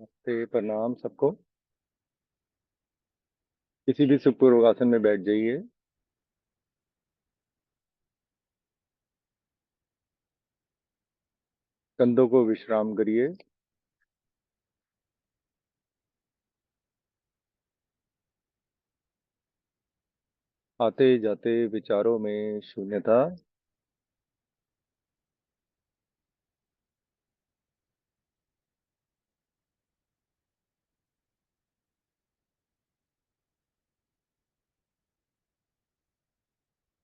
नमस्ते, प्रणाम सबको। किसी भी सुखपूर्वक आसन में बैठ जाइए। कंधों को विश्राम करिए। आते जाते विचारों में शून्यता।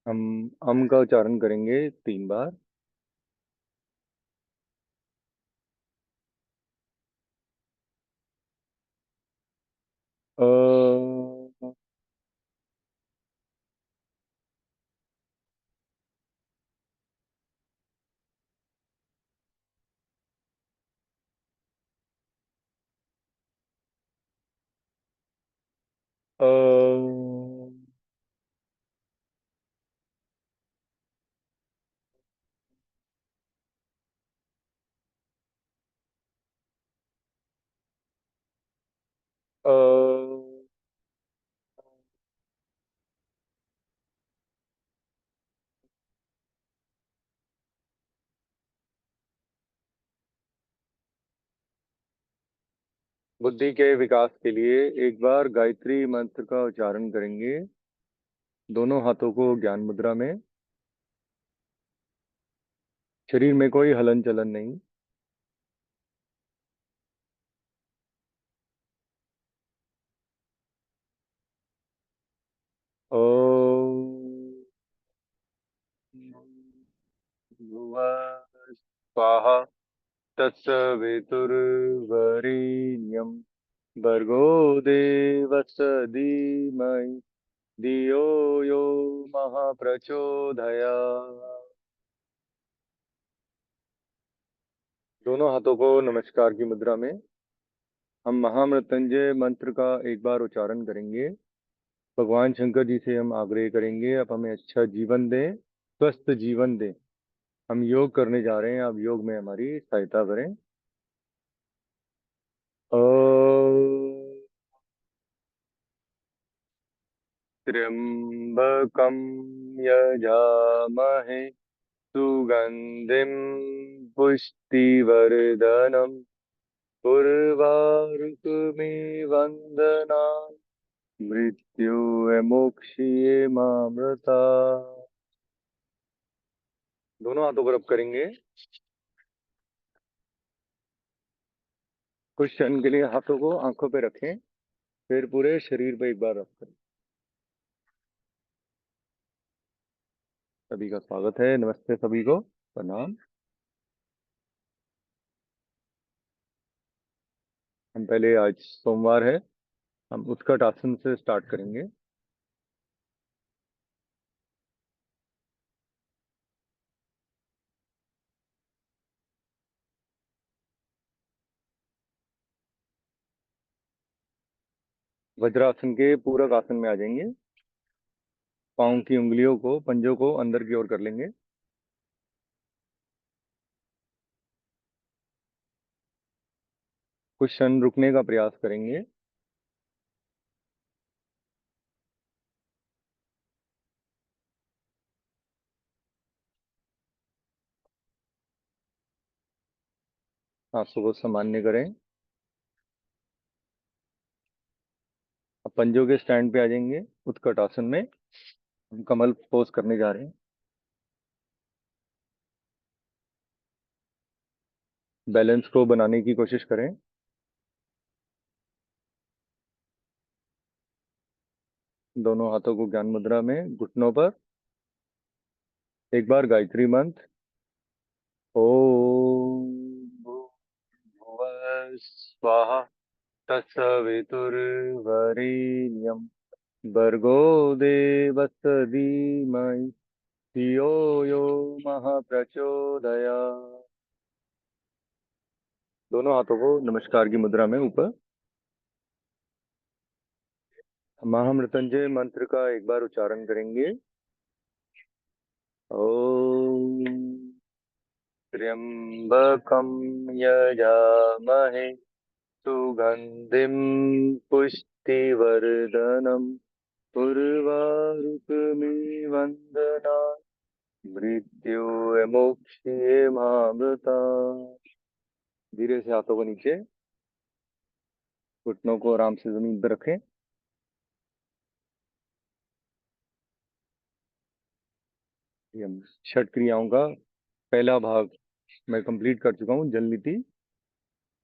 हम अम का उच्चारण करेंगे 3 बार। अ, अ, अ, बुद्धि के विकास के लिए एक बार गायत्री मंत्र का उच्चारण करेंगे, दोनों हाथों को ज्ञान मुद्रा में। शरीर में कोई हलन चलन नहीं। ओम भुवः स्वाहा तत्सवितुर्वरेण्यं भर्गो देवस्य धीमहि धियो यो महाप्रचोदयात्। दोनों हाथों को नमस्कार की मुद्रा में हम महामृत्युंजय मंत्र का एक बार उच्चारण करेंगे। भगवान शंकर जी से हम आग्रह करेंगे, आप हमें अच्छा जीवन दें, स्वस्थ जीवन दें। हम योग करने जा रहे हैं, आप योग में हमारी सहायता करें। ओम त्र्यंबकं यजामहे सुगंधिं पुष्टिवर्धनम् उर्वारुकमिव मृत्युर्मुक्षीयमामृता। दोनों हाथों पर रब करेंगे। कुछ क्षण के लिए हाथों को आंखों पे रखें, फिर पूरे शरीर पे एक बार रब करें। सभी का स्वागत है, नमस्ते सभी को, प्रणाम। हम पहले, आज सोमवार है, हम उत्कट आसन से स्टार्ट करेंगे। वज्रासन के पूरक आसन में आ जाएंगे। पाँव की उंगलियों को, पंजों को अंदर की ओर कर लेंगे। कुछ क्षण रुकने का प्रयास करेंगे। सांसों को सामान्य करें। अब पंजों के स्टैंड पे आ जाएंगे। उत्कट आसन में हम कमल पोज करने जा रहे हैं। बैलेंस को बनाने की कोशिश करें। दोनों हाथों को ज्ञान मुद्रा में घुटनों पर एक बार गायत्री मंत्र। ओम भूर्भुवः स्वाहा तत्सवितुर्वरेण्यं भर्गो देवस्य धीमहि धियो यो महाप्रचोदयात्। दोनों हाथों को नमस्कार की मुद्रा में ऊपर। महामृत्युंजय मंत्र का एक बार उच्चारण करेंगे। ओम त्र्यंबकं यजामहे सुगंधिं पुष्टिवर्धनम् उर्वारुकमिवन्दना मृत्युर्मुक्षीयमामृता। धीरे से हाथों को नीचे, घुटनों को आराम से जमीन पर रखें। ये हम षट क्रियाओं का पहला भाग मैं कंप्लीट कर चुका हूँ, जल नीति।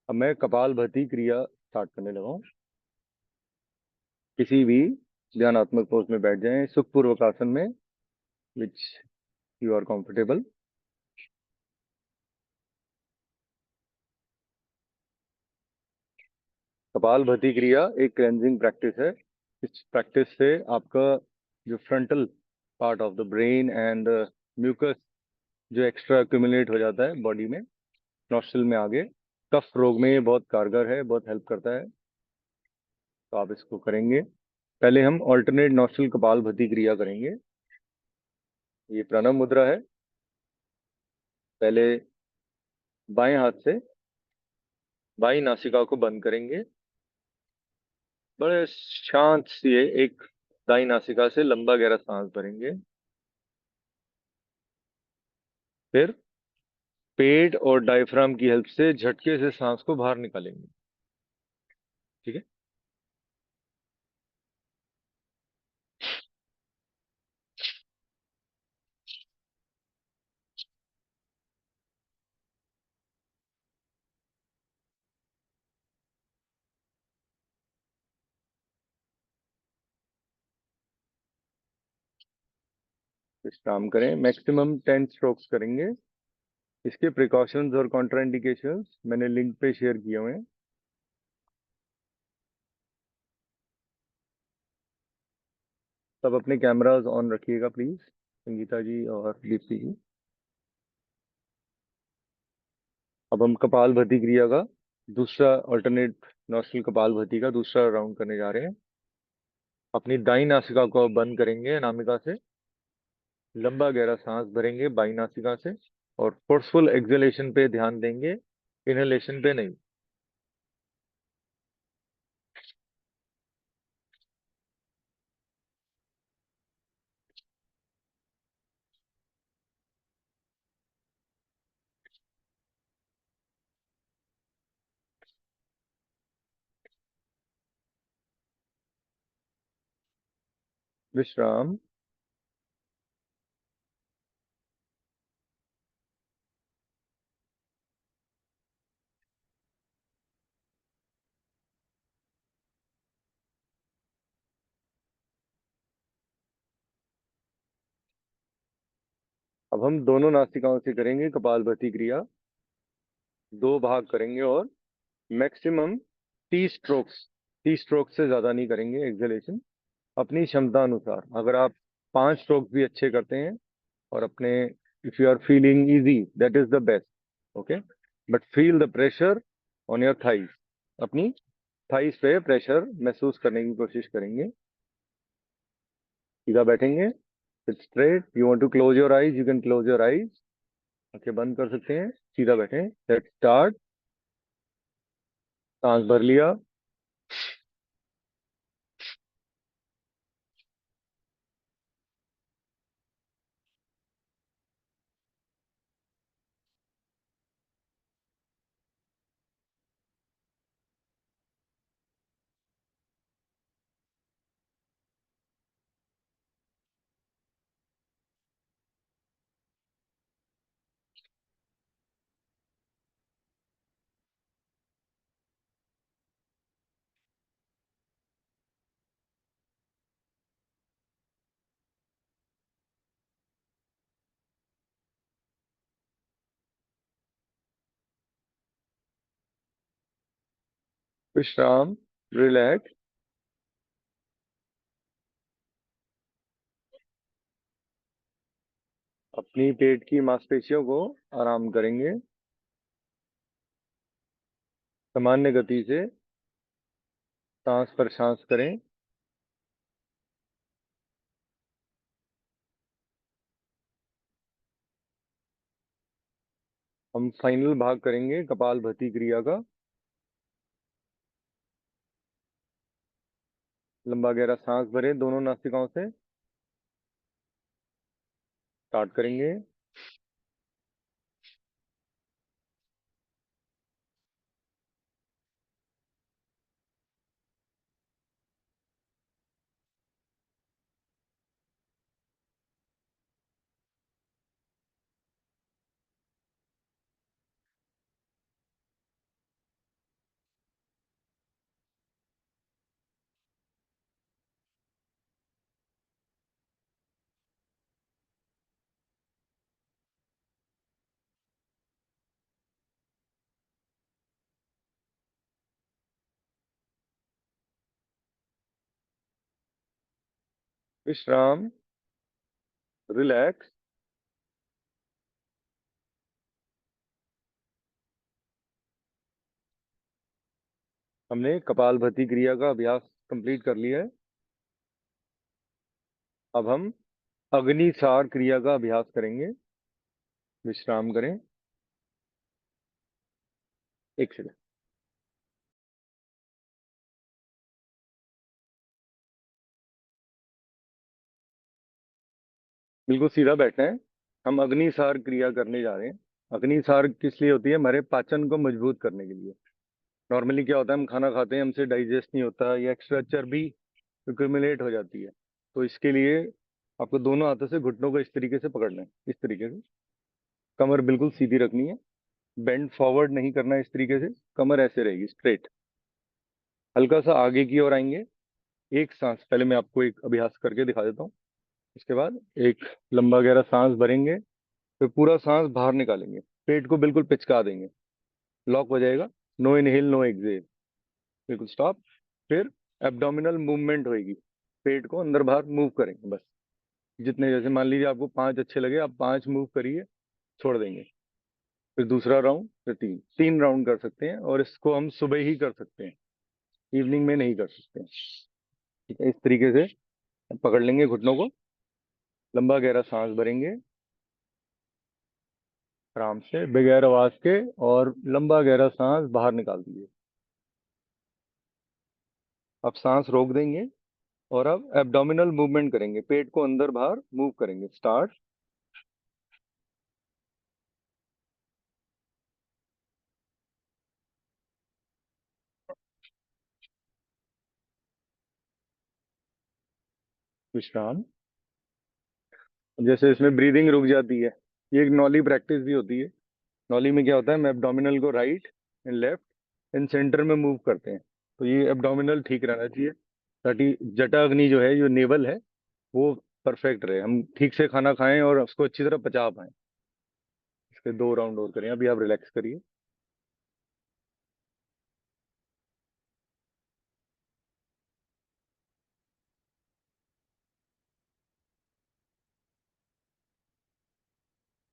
अब मैं कपालभाति क्रिया स्टार्ट करने लगा हूँ। किसी भी ध्यानात्मक पोज में बैठ जाएं, सुखपूर्वक आसन में, which you are comfortable. Kapalbhati क्रिया एक क्लेंजिंग प्रैक्टिस है। इस प्रैक्टिस से आपका जो frontal part of the brain and mucus जो एक्स्ट्रा एक्यूमुलेट हो जाता है बॉडी में, नॉस्ट्रल में आगे, कफ रोग में ये बहुत कारगर है, बहुत हेल्प करता है। तो आप इसको करेंगे। पहले हम ऑल्टरनेट नॉस्ट्रल कपालभाति क्रिया करेंगे। ये प्रणव मुद्रा है। पहले बाएं हाथ से बाईं नासिका को बंद करेंगे। बड़े शांत से एक दाईं नासिका से लंबा गहरा सांस भरेंगे। फिर पेट और डायफ्राम की हेल्प से झटके से सांस को बाहर निकालेंगे। ठीक है। विश्राम करें। मैक्सिमम 10 स्ट्रोक्स करेंगे। इसके प्रिकॉशंस और कॉन्ट्राइंडिकेशंस मैंने लिंक पे शेयर किए हुए हैं। सब अपने कैमरास ऑन रखिएगा प्लीज, संगीता जी और दीप्ति जी। अब हम कपालभाति क्रिया का दूसरा अल्टरनेट नॉस्ट्रल कपालभाति का दूसरा राउंड करने जा रहे हैं। अपनी दाई नासिका को बंद करेंगे अनामिका से, लंबा गहरा सांस भरेंगे बाई नासिका से, और फोर्सफुल एक्सहेलेशन पे ध्यान देंगे, इनहेलेशन पे नहीं। विश्राम। अब हम दोनों नासिकाओं से करेंगे कपालभाति क्रिया। दो भाग करेंगे और मैक्सिमम 30 स्ट्रोक्स। 30 स्ट्रोक्स से ज्यादा नहीं करेंगे एक्सहेलेशन। अपनी क्षमता अनुसार अगर आप 5 स्ट्रोक्स भी अच्छे करते हैं और अपने, if you are feeling easy, that is the best. Okay, but feel the pressure on your thighs. अपनी थाइस पे प्रेशर महसूस करने की कोशिश करेंगे। सीधा बैठेंगे, sit straight. You want to close your eyes, you can close your eyes. आंखें बंद कर सकते हैं। सीधा बैठें। Let's start. सांस भर लिया। विश्राम। रिलैक्स। अपनी पेट की मांसपेशियों को आराम करेंगे। सामान्य गति से सांस पर सांस करें। हम फाइनल भाग करेंगे कपालभाति क्रिया का। लंबा गहरा सांस भरें दोनों नासिकाओं से। स्टार्ट करेंगे। विश्राम। रिलैक्स। हमने कपालभाति क्रिया का अभ्यास कंप्लीट कर लिया है। अब हम अग्निसार क्रिया का अभ्यास करेंगे। विश्राम करें। एक सेकंड। बिल्कुल सीधा बैठना है। हम अग्निसार क्रिया करने जा रहे हैं। अग्निसार किस लिए होती है? हमारे पाचन को मजबूत करने के लिए। नॉर्मली क्या होता है, हम खाना खाते हैं, हमसे डाइजेस्ट नहीं होता या एक्स्ट्रा चर्बी एक्यूमुलेट हो जाती है। तो इसके लिए आपको दोनों हाथों से घुटनों को इस तरीके से पकड़ना है, इस तरीके से। कमर बिल्कुल सीधी रखनी है। बेंड फॉरवर्ड नहीं करना है, इस तरीके से। कमर ऐसे रहेगी स्ट्रेट। हल्का सा आगे की ओर आएंगे। एक सांस, पहले मैं आपको एक अभ्यास करके दिखा देता हूँ। इसके बाद एक लंबा गहरा सांस भरेंगे, फिर पूरा सांस बाहर निकालेंगे। पेट को बिल्कुल पिचका देंगे। लॉक हो जाएगा। No inhale no exhale. बिल्कुल स्टॉप। फिर एब्डोमिनल मूवमेंट होएगी। पेट को अंदर बाहर मूव करेंगे बस। जितने, जैसे मान लीजिए आपको 5 अच्छे लगे, आप 5 मूव करिए, छोड़ देंगे। फिर दूसरा राउंड, फिर 3 राउंड कर सकते हैं, और इसको हम सुबह ही कर सकते हैं, इवनिंग में नहीं कर सकते हैं। ठीक है, इस तरीके से पकड़ लेंगे घुटनों को। लंबा गहरा सांस भरेंगे आराम से, बगैर आवाज के, और लंबा गहरा सांस बाहर निकाल दीजिए। अब सांस रोक देंगे, और अब एब्डोमिनल मूवमेंट करेंगे, पेट को अंदर बाहर मूव करेंगे। स्टार्ट। विश्राम। जैसे इसमें ब्रीदिंग रुक जाती है, ये एक नॉली प्रैक्टिस भी होती है। नॉली में क्या होता है, हम एब्डोमिनल को right and left and centre में मूव करते हैं। तो ये एब्डोमिनल ठीक रहना चाहिए, ताकि जटा अग्नि जो है, जो नेवल है, वो परफेक्ट रहे, हम ठीक से खाना खाएं और उसको अच्छी तरह पचा पाएं। इसके 2 राउंड और करें। अभी आप रिलैक्स करिए।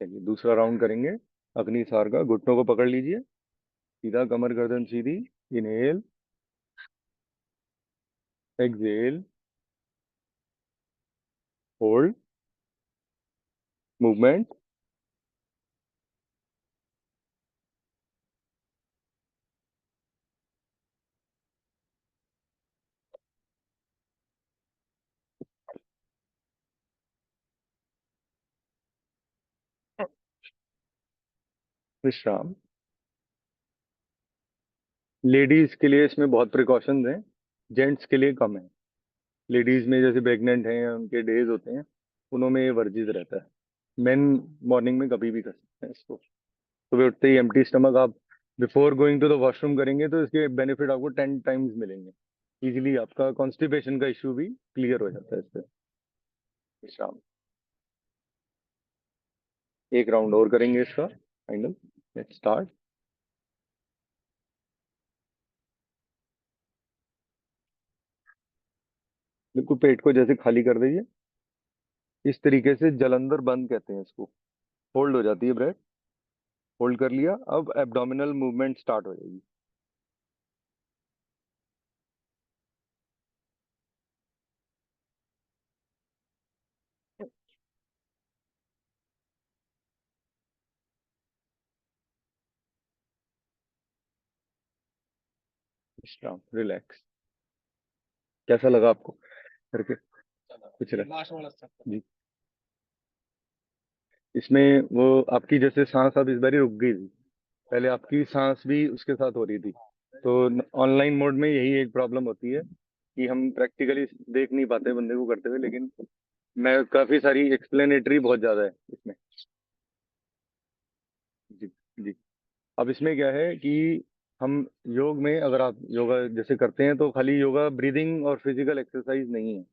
चलिए दूसरा राउंड करेंगे। अग्निसार का, घुटनों को पकड़ लीजिए, सीधा, कमर गर्दन सीधी। Inhale, exhale, hold, movement. विश्राम। लेडीज के लिए इसमें बहुत प्रिकॉशंस हैं, जेंट्स के लिए कम है। लेडीज में जैसे प्रेग्नेंट हैं, उनके डेज होते हैं, उन्होंने ये वर्जिश रहता है। मेन मॉर्निंग में कभी भी कर सकते हैं इसको। सुबह उठते ही एम्प्टी स्टमक आप before going to the washroom करेंगे, तो इसके बेनिफिट आपको 10 टाइम्स मिलेंगे। इजीली आपका कॉन्स्टिपेशन का इशू भी क्लियर हो जाता है इससे। विश्राम। एक राउंड और करेंगे इसका फाइनल। Let's start. बिल्कुल पेट को जैसे खाली कर दीजिए, इस तरीके से। जलंधर बंद कहते हैं इसको। होल्ड हो जाती है ब्रेथ। होल्ड कर लिया। अब एब्डोमिनल मूवमेंट स्टार्ट हो जाएगी। विश्राम। रिलैक्स। कैसा लगा आपको करके? कुछ रहा जी? इसमें वो आपकी जैसे सांस अब इस बारी रुक गई थी, पहले आपकी सांस भी उसके साथ हो रही थी। तो ऑनलाइन मोड में यही एक प्रॉब्लम होती है कि हम प्रैक्टिकली देख नहीं पाते बंदे को करते हुए, लेकिन मैं काफी सारी एक्सप्लेनेटरी बहुत ज्यादा है इसमें। जी जी। अब इसमें क्या है कि हम योग में, अगर आप योगा जैसे करते हैं तो खाली योगा ब्रीदिंग और फिजिकल एक्सरसाइज नहीं है।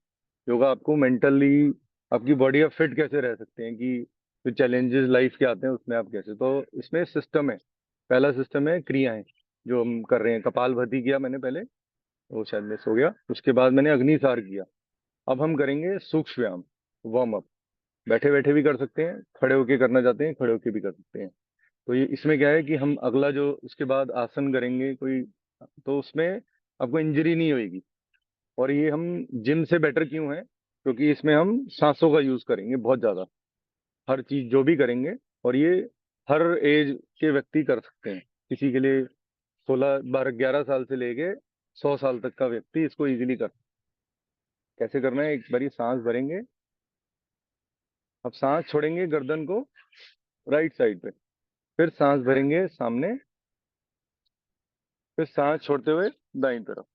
योगा आपको मेंटली, आपकी बॉडी आप फिट कैसे रह सकते हैं, कि जो चैलेंजेस लाइफ के आते हैं उसमें आप कैसे, तो इसमें सिस्टम है। पहला सिस्टम है क्रियाएं, जो हम कर रहे हैं। कपालभाति किया मैंने पहले, वो शायद मिस हो गया। उसके बाद मैंने अग्निसार किया। अब हम करेंगे सूक्ष्म व्यायाम, वार्म अप। बैठे बैठे भी कर सकते हैं, खड़े होके करना चाहते हैं खड़े होके भी कर सकते हैं। तो ये इसमें क्या है कि हम अगला जो उसके बाद आसन करेंगे कोई, तो उसमें आपको इंजरी नहीं होगी। और ये हम जिम से बेटर क्यों है, क्योंकि इसमें हम सांसों का यूज करेंगे बहुत ज्यादा, हर चीज जो भी करेंगे। और ये हर एज के व्यक्ति कर सकते हैं। किसी के लिए 16 12 11 साल से लेके 100 साल तक का व्यक्ति इसको इजीली कर। कैसे करना है, एक बारी सांस भरेंगे। अब सांस छोड़ेंगे गर्दन को राइट साइड पे, फिर सांस भरेंगे सामने, फिर सांस छोड़ते हुए दाईं तरफ।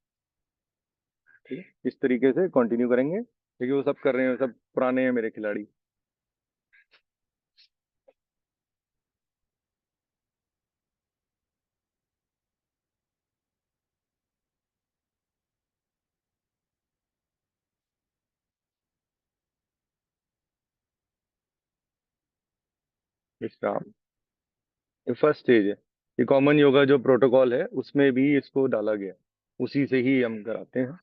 ठीक है, इस तरीके से कंटिन्यू करेंगे, क्योंकि वो सब कर रहे हैं, सब पुराने हैं मेरे खिलाड़ी। इसका ये फर्स्ट स्टेज है। ये कॉमन योगा जो प्रोटोकॉल है उसमें भी इसको डाला गया है। उसी से ही हम कराते हैं।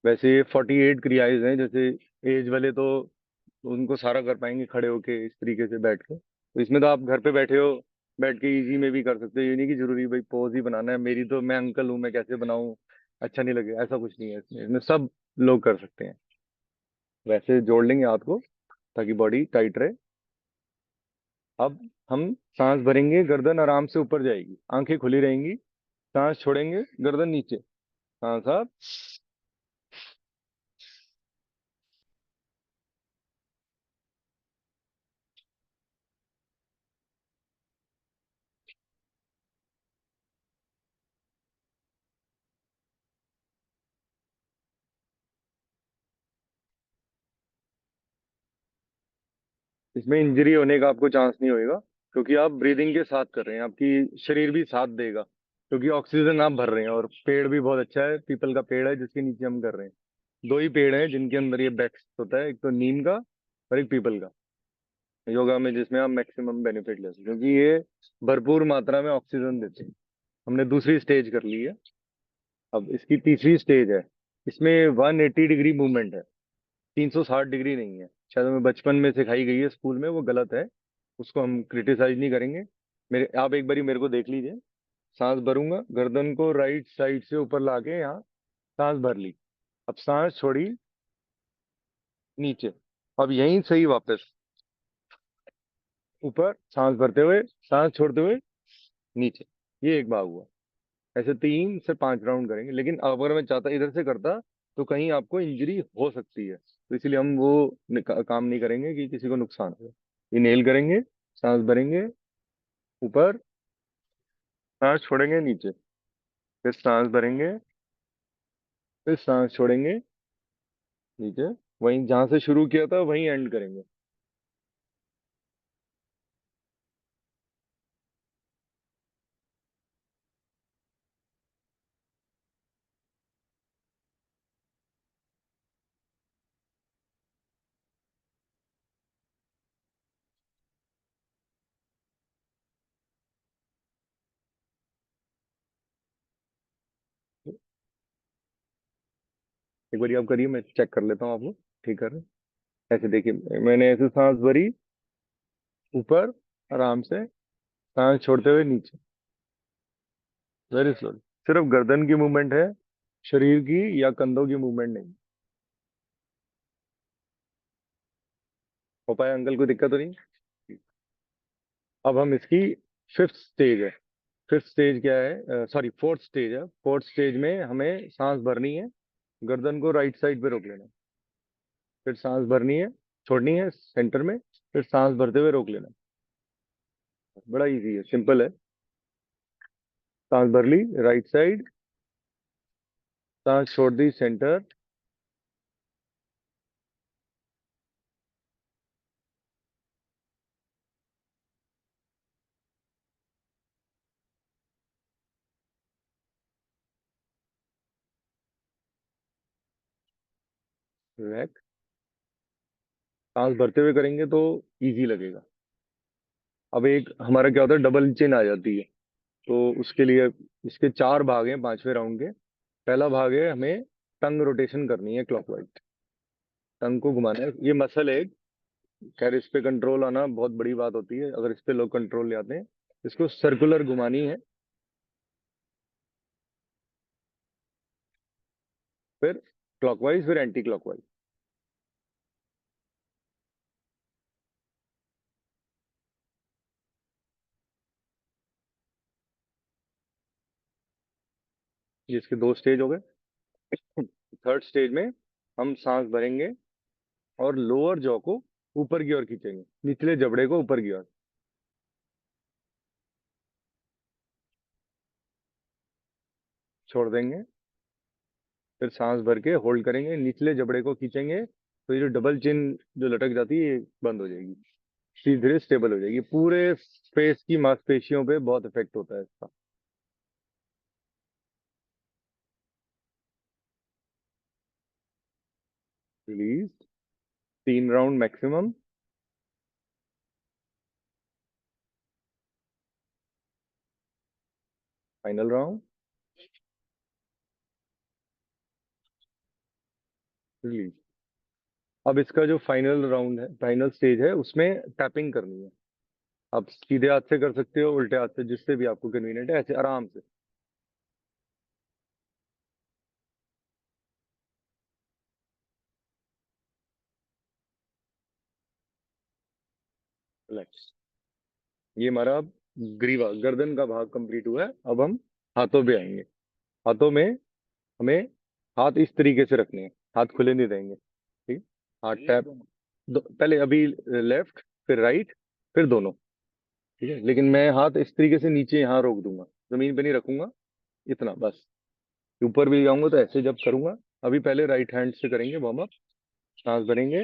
वैसे 48 क्रियाएं हैं, जैसे एज वाले तो उनको सारा कर पाएंगे खड़े होके इस तरीके से बैठ के। तो इसमें तो आप घर पे बैठे हो, बैठ के इजी में भी कर सकते हो। ये नहीं कि जरूरी भाई पोज ही बनाना है। मेरी तो, मैं अंकल हूँ, मैं कैसे बनाऊं, अच्छा नहीं लगे, ऐसा कुछ नहीं है इसमें। इसमें सब लोग कर सकते हैं। वैसे जोड़ लेंगे हाथ को ताकि बॉडी टाइट रहे। अब हम सांस भरेंगे, गर्दन आराम से ऊपर जाएगी, आंखें खुली रहेंगी। सांस छोड़ेंगे, गर्दन नीचे। सांस आप। इसमें इंजरी होने का आपको चांस नहीं होएगा, क्योंकि आप ब्रीदिंग के साथ कर रहे हैं, आपकी शरीर भी साथ देगा, क्योंकि ऑक्सीजन आप भर रहे हैं। और पेड़ भी बहुत अच्छा है, पीपल का पेड़ है जिसके नीचे हम कर रहे हैं। दो ही पेड़ हैं जिनके अंदर ये बेस्ट होता है, एक तो नीम का और एक पीपल का, योगा में जिसमें आप मैक्सिमम बेनिफिट ले सकते हैं, क्योंकि ये भरपूर मात्रा में ऑक्सीजन देते हैं। हमने दूसरी स्टेज कर ली है। अब इसकी तीसरी स्टेज है। इसमें 180 डिग्री मूवमेंट है, 360 डिग्री नहीं है। शायद हमें बचपन में सिखाई गई है स्कूल में, वो गलत है। उसको हम क्रिटिसाइज नहीं करेंगे। मेरे, आप एक बारी मेरे को देख लीजिए। सांस भरूंगा, गर्दन को राइट साइड से ऊपर लाके यहाँ सांस भर ली। अब सांस छोड़ी, नीचे। अब यहीं से ही वापस ऊपर, सांस भरते हुए, सांस छोड़ते हुए नीचे। ये एक भाग हुआ। ऐसे 3 से 5 राउंड करेंगे, लेकिन अगर मैं चाहता इधर से करता तो कहीं आपको इंजरी हो सकती है, तो इसलिए हम वो काम नहीं करेंगे कि किसी को नुकसान हो। इनहेल करेंगे, सांस भरेंगे ऊपर, सांस छोड़ेंगे नीचे, फिर सांस भरेंगे, फिर सांस छोड़ेंगे नीचे। वहीं जहां से शुरू किया था वहीं एंड करेंगे। एक बार आप करिए, मैं चेक कर लेता हूँ आपको ठीक कर रहे हैं। ऐसे देखिए, मैंने ऐसे सांस भरी ऊपर, आराम से, सांस छोड़ते हुए नीचे, वेरी स्लोली। सिर्फ गर्दन की मूवमेंट है, शरीर की या कंधों की मूवमेंट नहीं। हो पाया अंकल, कोई दिक्कत तो नहीं? अब हम इसकी फिफ्थ स्टेज है। फिफ्थ स्टेज क्या है, सॉरी फोर्थ स्टेज है। फोर्थ स्टेज में हमें सांस भरनी है, गर्दन को राइट साइड पे रोक लेना है। फिर सांस भरनी है, छोड़नी है सेंटर में, फिर सांस भरते हुए रोक लेना। बड़ा इजी है, सिंपल है। सांस भर ली राइट साइड, सांस छोड़ दी सेंटर। रिलैक्स। सांस भरते हुए करेंगे तो इजी लगेगा। अब एक हमारा क्या होता है, डबल चिन आ जाती है। तो उसके लिए इसके चार भाग हैं पांचवें राउंड के। पहला भाग है, हमें टंग रोटेशन करनी है क्लॉकवाइज। टंग को घुमाना है, ये मसल है एक। खैर इस पे कंट्रोल आना बहुत बड़ी बात होती है, अगर इस पे लोग कंट्रोल ले आते हैं। इसको सर्कुलर घुमानी है, फिर क्लॉकवाइज, फिर एंटी क्लॉकवाइज। ये इसके दो स्टेज हो गए। थर्ड स्टेज में हम सांस भरेंगे और लोअर जॉ को ऊपर की ओर खींचेंगे, निचले जबड़े को ऊपर की ओर। छोड़ देंगे, फिर सांस भर के होल्ड करेंगे, निचले जबड़े को खींचेंगे, तो ये जो डबल चिन जो लटक जाती है ये बंद हो जाएगी, धीरे धीरे स्टेबल हो जाएगी। पूरे फेस की मांसपेशियों पे बहुत इफेक्ट होता है इसका। Release. 3 round maximum. Final round. Release. अब इसका जो फाइनल राउंड है, फाइनल स्टेज है, उसमें टैपिंग करनी है। आप सीधे हाथ से कर सकते हो, उल्टे हाथ से, जिससे भी आपको कन्वीनियंट है, ऐसे आराम से। रिलैक्स। ये हमारा अब ग्रीवा गर्दन का भाग कंप्लीट हुआ है। अब हम हाथों पे आएंगे। हाथों में हमें हाथ इस तरीके से रखने हैं, हाथ खुले नहीं रहेंगे, ठीक। हाथ टैप, पहले अभी लेफ्ट, फिर राइट, फिर दोनों, ठीक है। लेकिन मैं हाथ इस तरीके से नीचे यहाँ रोक दूंगा, जमीन पे नहीं रखूंगा, इतना बस। ऊपर भी जाऊंगा तो ऐसे जब करूंगा। अभी पहले राइट हैंड से करेंगे वार्म अप। सांस भरेंगे,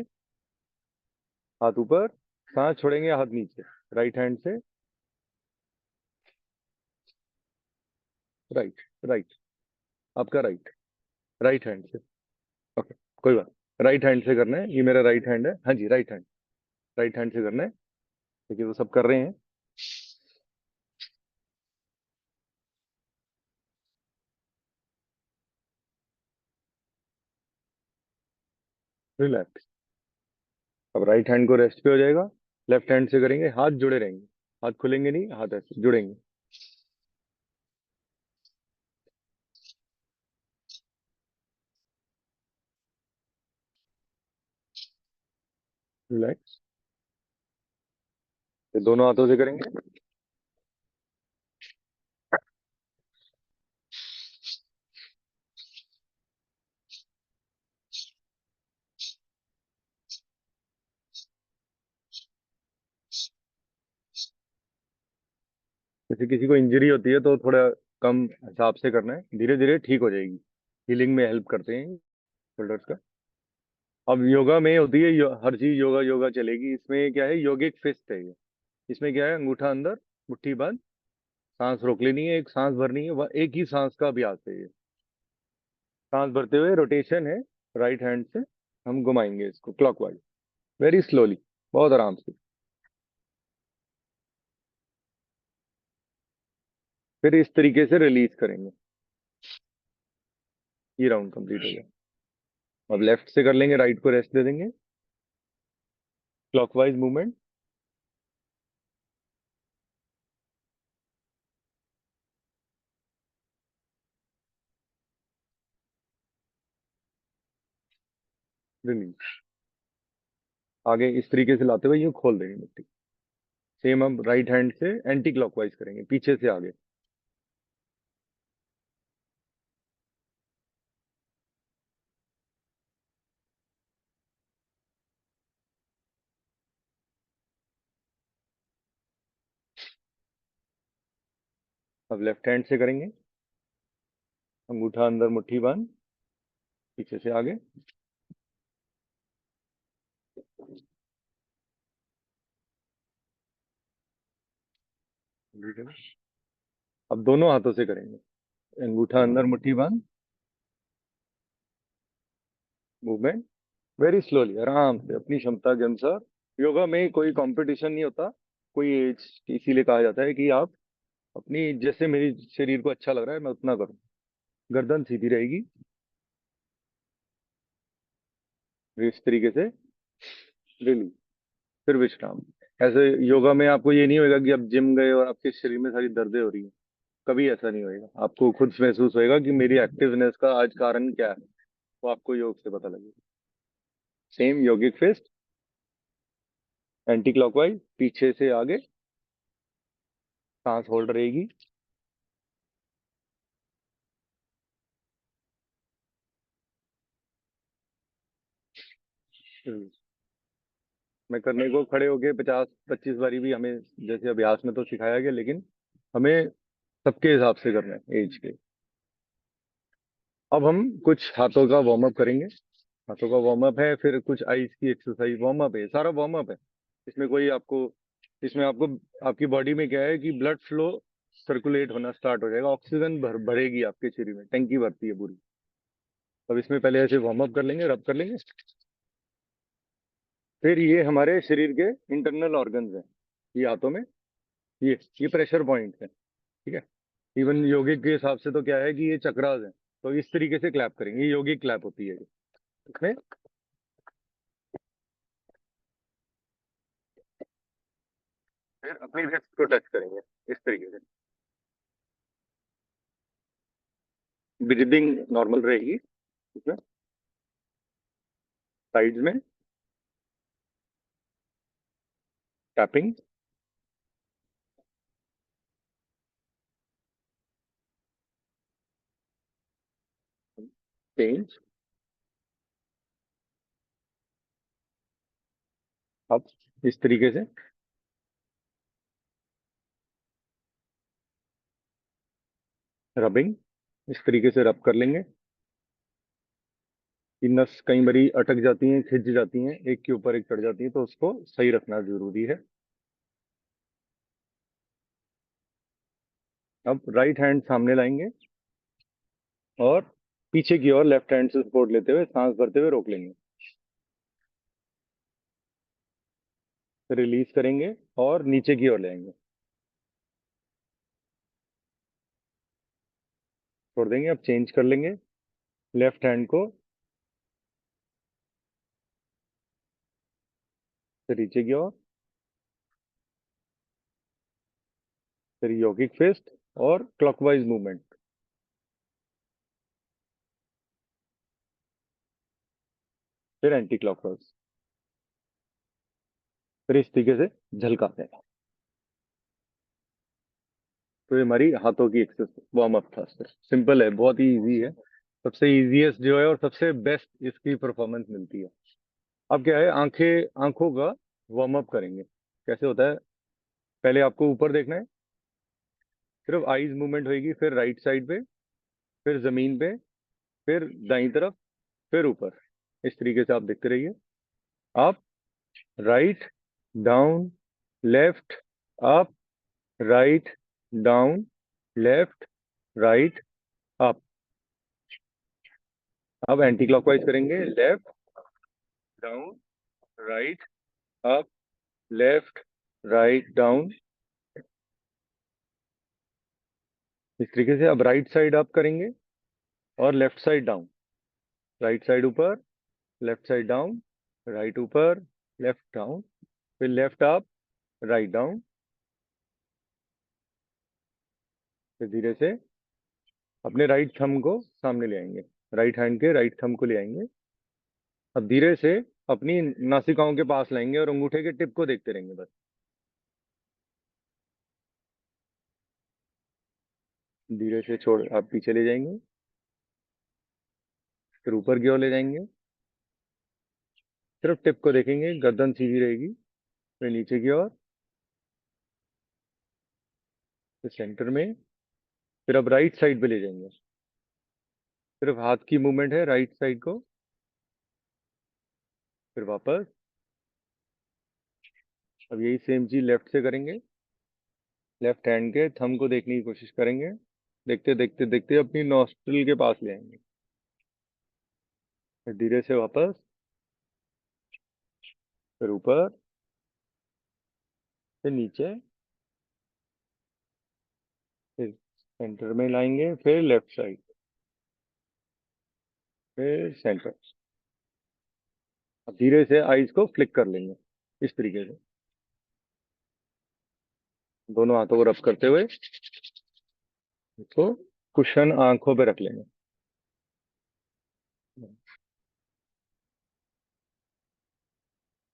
हाथ ऊपर, सांस छोड़ेंगे, हाथ नीचे, राइट हैंड से। राइट, राइट, आपका राइट, राइट हैंड से। ओके, कोई बात। राइट हैंड से करना है, ये मेरा राइट हैंड है, हाँ जी राइट हैंड। राइट हैंड से करना है, क्योंकि वो सब कर रहे हैं। रिलैक्स। अब राइट हैंड को रेस्ट पे हो जाएगा। लेफ्ट हैंड से करेंगे, हाथ जुड़े रहेंगे, हाथ खुलेंगे नहीं, हाथ ऐसे जुड़ेंगे। रिलैक्स। ये दोनों हाथों से करेंगे। जैसे किसी को इंजरी होती है तो थोड़ा कम हिसाब से करना है, धीरे धीरे ठीक हो जाएगी। हीलिंग में हेल्प करते हैं शोल्डर्स का। अब योगा में होती है हर चीज योगा योगा चलेगी, इसमें क्या है, योगिक फिस्ट है ये। इसमें क्या है, अंगूठा अंदर, मुट्ठी बंद, सांस रोक लेनी है, एक सांस भरनी है, वह एक ही सांस का अभ्यास है ये। सांस भरते हुए रोटेशन है, राइट हैंड से हम घुमाएंगे इसको क्लॉकवाइज, वेरी स्लोली, बहुत आराम से। फिर इस तरीके से रिलीज करेंगे। ये राउंड कंप्लीट हो गया। अब लेफ्ट से कर लेंगे, राइट को रेस्ट दे देंगे। Clockwise movement. रिलीज। आगे इस तरीके से लाते हुए यूं खोल देंगे मुट्ठी। सेम हम राइट हैंड से एंटी क्लॉकवाइज करेंगे, पीछे से आगे। अब लेफ्ट हैंड से करेंगे। अंगूठा अंदर मुट्ठी बांध, पीछे से आगे। अब दोनों हाथों से करेंगे। अंगूठा अंदर मुट्ठी बांध, मूवमेंट वेरी स्लोली, आराम से अपनी क्षमता के अनुसार। योगा में कोई कंपटीशन नहीं होता, कोई एज। इसीलिए कहा जाता है कि आप अपनी, जैसे मेरी शरीर को अच्छा लग रहा है मैं उतना करूं। गर्दन सीधी रहेगी, इस तरीके से। रिलीज, फिर विश्राम। ऐसे योगा में आपको ये नहीं होगा कि आप जिम गए और आपके शरीर में सारी दर्दें हो रही हैं। कभी ऐसा नहीं होएगा, आपको खुद महसूस होएगा कि मेरी एक्टिवनेस का आज कारण क्या है। वो आपको योग से पता लगेगा। सेम योगिक फिस्ट, एंटी क्लॉकवाइज, पीछे से आगे। सांस होल्ड रहेगी। मैं करने को खड़े होके 50-25 बारी भी हमें, जैसे अभ्यास में तो सिखाया गया, लेकिन हमें सबके हिसाब से करना है, एज के। अब हम कुछ हाथों का वार्म अप करेंगे। हाथों का वार्म अप है, फिर कुछ आइस की एक्सरसाइज। वार्म अप है, सारा वार्म अप है। इसमें कोई आपको, इसमें आपको, आपकी बॉडी में क्या है कि ब्लड फ्लो सर्कुलेट होना स्टार्ट हो जाएगा। ऑक्सीजन भरेगी आपके शरीर में, टंकी भरती है पूरी। अब इसमें पहले ऐसे वार्म अप कर लेंगे, रब कर लेंगे। फिर ये हमारे शरीर के इंटरनल ऑर्गन्स हैं, ये हाथों में। ये प्रेशर पॉइंट है, ठीक है। इवन योगिक के हिसाब से तो क्या है कि ये चक्रास है। तो इस तरीके से क्लैप करेंगे, ये योगिक क्लैप होती है। इसमें फिर अपनी रिस्ट को टच करेंगे, इस तरीके से। ब्रीदिंग नॉर्मल रहेगी इसमें। साइड्स में टैपिंग, चेंज। अब इस तरीके से रबिंग, इस तरीके से रब कर लेंगे। कि नस कई बारी अटक जाती हैं, खिंच जाती हैं, एक के ऊपर एक चढ़ जाती है, तो उसको सही रखना जरूरी है। अब राइट हैंड सामने लाएंगे और पीछे की ओर लेफ्ट हैंड से सपोर्ट लेते हुए सांस भरते हुए रोक लेंगे। फिर रिलीज करेंगे और नीचे की ओर ले आएंगे, छोड़ देंगे। अब चेंज कर लेंगे, लेफ्ट हैंड को फिर नीचे की ओर, फिर योगिक फिस्ट और क्लॉकवाइज मूवमेंट, फिर एंटी क्लॉकवाइज। फिर इस तरीके से झलकाते हैं। तो ये हमारी हाथों की एक्सरसाइज वार्म अप था सर। सिंपल है, बहुत ही इजी है। सबसे इजीएस्ट जो है और सबसे बेस्ट इसकी परफॉर्मेंस मिलती है। अब क्या है, आंखों का वार्म अप करेंगे। कैसे होता है, पहले आपको ऊपर देखना है, सिर्फ आईज मूवमेंट होगी। फिर राइट साइड पे, फिर जमीन पे, फिर दाईं तरफ, फिर ऊपर। इस तरीके से आप देखते रहिए। आप right, down, left, up, right, down, left, right, up. अब एंटी क्लॉकवाइज करेंगे। Left, down, right, up, left, right, down. इस तरीके से अब राइट साइड अप करेंगे और left side down. Right side ऊपर, लेफ्ट साइड डाउन, राइट ऊपर, लेफ्ट डाउन, फिर लेफ्ट अप, राइट डाउन। फिर धीरे से अपने राइट थंब को सामने ले आएंगे, राइट हैंड के राइट थंब को ले आएंगे। अब धीरे से अपनी नासिकाओं के पास लाएंगे और अंगूठे के टिप को देखते रहेंगे बस। धीरे से छोड़, आप पीछे ले जाएंगे, फिर ऊपर की ओर ले जाएंगे। सिर्फ टिप को देखेंगे, गर्दन सीधी रहेगी। फिर नीचे की ओर, फिर सेंटर में, फिर अब राइट साइड पे ले जाएंगे। सिर्फ हाथ की मूवमेंट है राइट साइड को। फिर वापस। अब यही सेम चीज लेफ्ट से करेंगे। लेफ्ट हैंड के थंब को देखने की कोशिश करेंगे। देखते देखते देखते अपनी नॉस्ट्रिल के पास ले आएंगे। फिर धीरे से वापस। फिर ऊपर। फिर नीचे। फिर सेंटर में लाएंगे, फिर लेफ्ट साइड। फिर सेंटर। अब धीरे से आईज को फ्लिक कर लेंगे इस तरीके से। दोनों हाथों को रब करते हुए इसको कुशन आंखों पे रख लेंगे।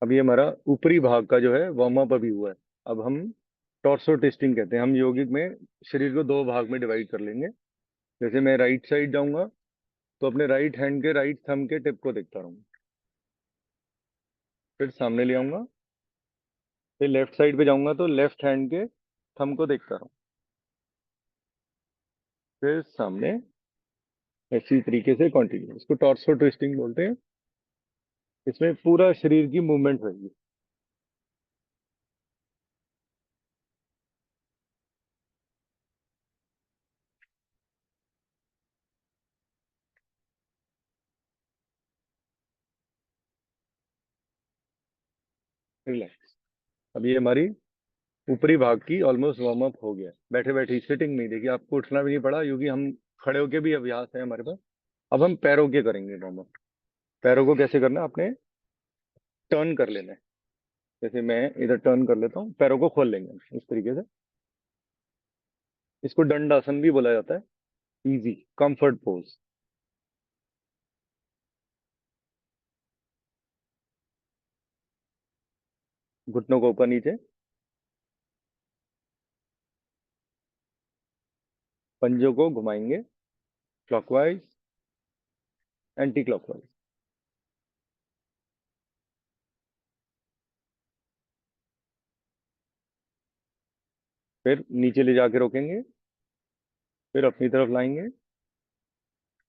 अब ये हमारा ऊपरी भाग का जो है वार्म अप अभी हुआ है। अब हम टॉर्सो टेस्टिंग कहते हैं। हम योगिक में शरीर को दो भाग में डिवाइड कर लेंगे। जैसे मैं राइट साइड जाऊंगा तो अपने राइट हैंड के राइट थंब के टिप को देखता रहूंगा। फिर सामने ले आऊंगा। फिर लेफ्ट साइड पे जाऊंगा तो लेफ्ट हैंड के थंब को देखता रहूँ। फिर सामने। इसी तरीके से कंटिन्यू। इसको टॉर्सो ट्विस्टिंग बोलते हैं। इसमें पूरा शरीर की मूवमेंट रहेगी। रिलैक्स। अब ये हमारी ऊपरी भाग की ऑलमोस्ट वार्म अप हो गया। बैठे बैठे सिटिंग में देखिए आपको उठना भी नहीं पड़ा, क्योंकि हम खड़े होके भी अभ्यास है हमारे पास। अब हम पैरों के करेंगे वार्म अप। पैरों को कैसे करना है, आपने टर्न कर लेना है। जैसे मैं इधर टर्न कर लेता हूँ, पैरों को खोल लेंगे इस तरीके से। इसको दंडासन भी बोला जाता है। Easy comfort pose. घुटनों को ऊपर नीचे। पंजों को घुमाएंगे क्लॉकवाइज, एंटी क्लॉकवाइज। फिर नीचे ले जाके रोकेंगे। फिर अपनी तरफ लाएंगे।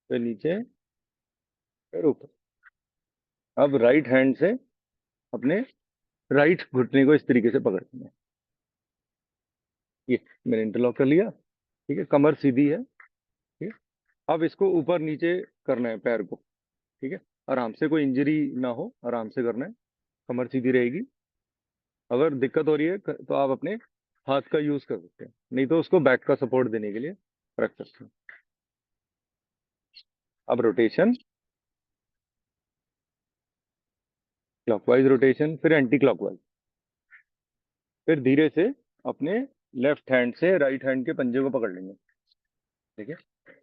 फिर नीचे। फिर ऊपर। अब राइट हैंड से अपने राइट घुटने को इस तरीके से पकड़ना है। ये मैंने इंटरलॉक कर लिया। ठीक है, कमर सीधी है। ठीक है। अब इसको ऊपर नीचे करना है पैर को। ठीक है। आराम से, कोई इंजरी ना हो, आराम से करना है। कमर सीधी रहेगी। अगर दिक्कत हो रही है तो आप अपने हाथ का यूज कर सकते हैं, नहीं तो उसको बैक का सपोर्ट देने के लिए रख सकते हैं। अब रोटेशन। क्लॉकवाइज रोटेशन, फिर एंटी क्लॉकवाइज। फिर धीरे से अपने लेफ्ट हैंड से राइट हैंड के पंजे को पकड़ लेंगे। ठीक है।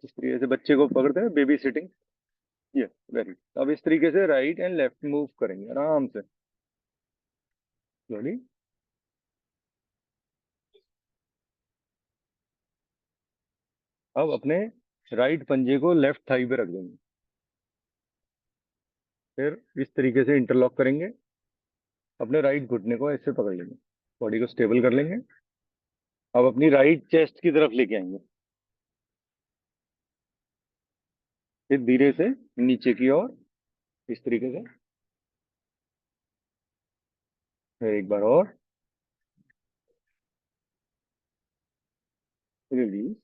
इस तरीके से बच्चे को पकड़ते हैं, बेबी सिटिंग। ये वेरी। अब इस तरीके से राइट एंड लेफ्ट मूव करेंगे आराम से। स्लोली। अब अपने राइट पंजे को लेफ्ट थाई पे रख देंगे। फिर इस तरीके से इंटरलॉक करेंगे। अपने राइट घुटने को ऐसे पकड़ लेंगे। बॉडी को स्टेबल कर लेंगे। अब अपनी राइट चेस्ट की तरफ लेके आएंगे। फिर धीरे से नीचे की ओर इस तरीके से। फिर एक बार और। रिलीज।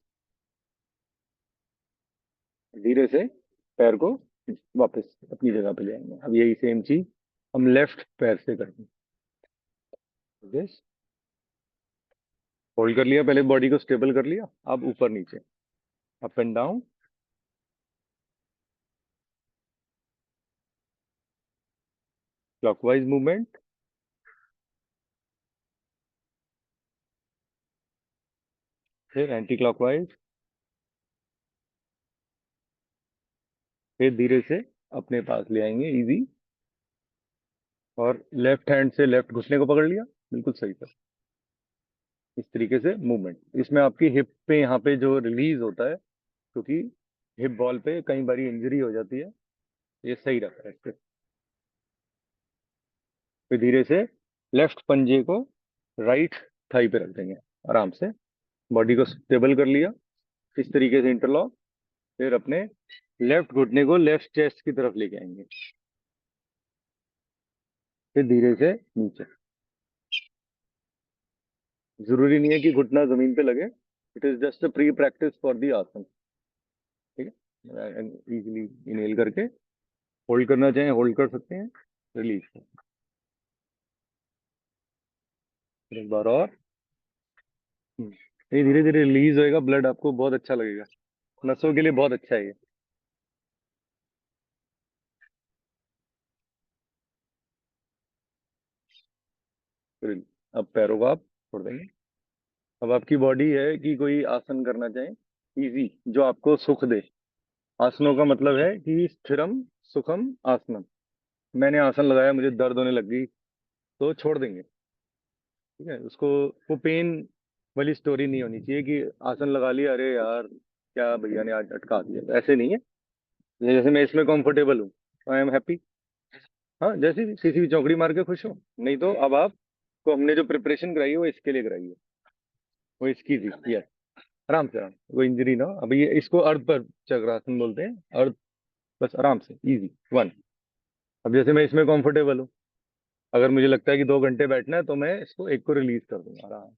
धीरे से पैर को वापस अपनी जगह पे ले आएंगे। अब यही सेम चीज हम लेफ्ट पैर से करेंगे। दिस। होल्ड कर लिया, पहले बॉडी को स्टेबल कर लिया। अब ऊपर नीचे, up and down. Clockwise movement. फिर एंटी क्लॉकवाइज। फिर धीरे से अपने पास ले आएंगे इजी। और लेफ्ट हैंड से लेफ्ट घुटने को पकड़ लिया। बिल्कुल सही सर। इस तरीके से मूवमेंट। इसमें आपकी हिप पे यहाँ पे जो रिलीज होता है, क्योंकि हिप बॉल पे कई बार इंजरी हो जाती है, ये सही रखा है इससे। फिर धीरे से लेफ्ट पंजे को राइट थाई पे रख देंगे आराम से। बॉडी को स्टेबल कर लिया। इस तरीके से इंटरलॉक। फिर अपने लेफ्ट घुटने को लेफ्ट चेस्ट की तरफ लेके आएंगे, फिर धीरे से नीचे। जरूरी नहीं है कि घुटना जमीन पे लगे, it is just a pre practice for the आसन। ठीक है, इजीली इनहेल करके होल्ड करना चाहें होल्ड कर सकते हैं, रिलीज। फिर एक बार और। ये धीरे धीरे रिलीज होएगा, ब्लड आपको बहुत अच्छा लगेगा, नसों के लिए बहुत अच्छा है ये। फिर अब पैरों को आप छोड़ देंगे। अब आपकी बॉडी है कि कोई आसन करना चाहे इजी, जो आपको सुख दे। आसनों का मतलब है कि स्थिरम सुखम आसनम। मैंने आसन लगाया, मुझे दर्द होने लग गई, तो छोड़ देंगे। ठीक है, उसको वो पेन वाली स्टोरी नहीं होनी चाहिए कि आसन लगा लिया, अरे यार क्या भैया ने आज अटका दिया, तो ऐसे नहीं है। जैसे मैं इसमें कंफर्टेबल हूँ, आई एम हैप्पी। हाँ, जैसे भी किसी भी चौकड़ी मार के खुश हो। नहीं तो अब आपको हमने जो प्रिपरेशन कराई है वो इसके लिए कराई है, वो इसकी थी। यस, आराम से, आराम वो इंजरी ना हो। अभी ये इसको अर्ध पर चक्रासन बोलते हैं, अर्ध। बस आराम से, इजी वन। अब जैसे मैं इसमें कंफर्टेबल हूँ, अगर मुझे लगता है कि 2 घंटे बैठना है तो मैं इसको एक को रिलीज कर दूंगा आराम।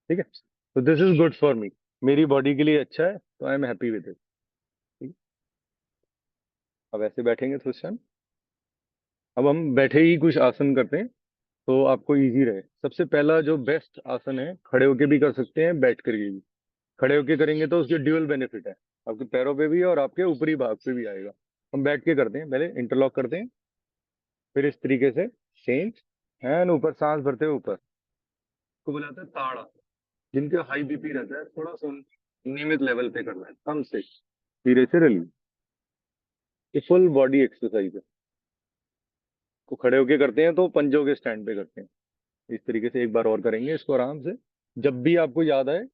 ठीक है, तो this is good for me, मेरी बॉडी के लिए अच्छा है, तो I am happy with it. ठीक है, अब ऐसे बैठेंगे तो क्षण। अब हम बैठे ही कुछ आसन करते हैं, तो आपको इजी रहे। सबसे पहला जो बेस्ट आसन है, खड़े होके भी कर सकते हैं, बैठ करके भी। खड़े होके करेंगे तो उसके ड्यूअल बेनिफिट है, आपके पैरों पे भी और आपके ऊपरी भाग पे भी आएगा। हम बैठ के करते हैं, पहले इंटरलॉक करते हैं, फिर इस तरीके से सेम हैंड ऊपर, सांस भरते हुए ऊपर, को बुलाते हैं ताड़ा। जिनके हाई बीपी रहता है, थोड़ा सा नियमित लेवल पे करना है, कम से धीरे से रिलीज। ये फुल बॉडी एक्सरसाइज है। को खड़े होके करते हैं तो पंजों के स्टैंड पे करते हैं। इस तरीके से एक बार और करेंगे इसको आराम से। जब भी आपको याद आए,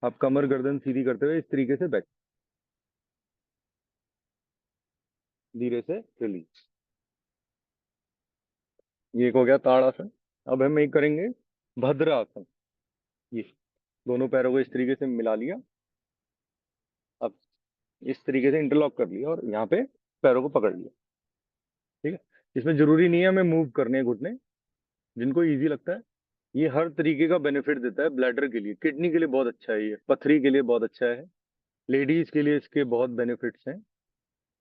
आप कमर गर्दन सीधी करते हुए इस तरीके से बैठ, धीरे से रिलीज। ये एक हो गया ताड़ासन। अब हम एक करेंगे भद्र आसन। ये दोनों पैरों को इस तरीके से मिला लिया, अब इस तरीके से इंटरलॉक कर लिया और यहाँ पे पैरों को पकड़ लिया। ठीक है, इसमें जरूरी नहीं है हमें मूव करने हैं घुटने, जिनको इजी लगता है। ये हर तरीके का बेनिफिट देता है, ब्लैडर के लिए, किडनी के लिए बहुत अच्छा है, ये पथरी के लिए बहुत अच्छा है, लेडीज के लिए इसके बहुत बेनिफिट्स हैं।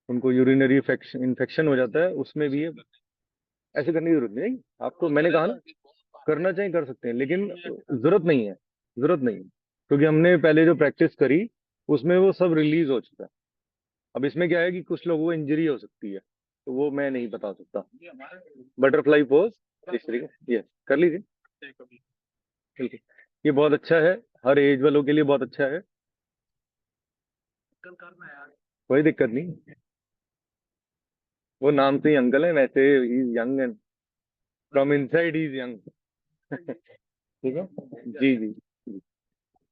उनको यूरिनरी इन्फेक्शन हो जाता है, उसमें भी ये ऐसे करने की जरूरत नहीं। आपको मैंने कहा ना, करना चाहिए कर सकते हैं, लेकिन जरूरत नहीं है, जरूरत नहीं है, क्योंकि हमने पहले जो प्रैक्टिस करी उसमें वो सब रिलीज हो चुका है। अब इसमें क्या है कि कुछ लोगों को इंजरी हो सकती है, तो वो मैं नहीं बता सकता। बटरफ्लाई पोज, इस तरीके से ये कर लीजिए, बिल्कुल। ये बहुत अच्छा है, हर एज वालों के लिए बहुत अच्छा है, कोई दिक्कत नहीं। वो नाम से ही अंकल है, वैसे ही young and from inside he is young. ठीक है, जी जी जी।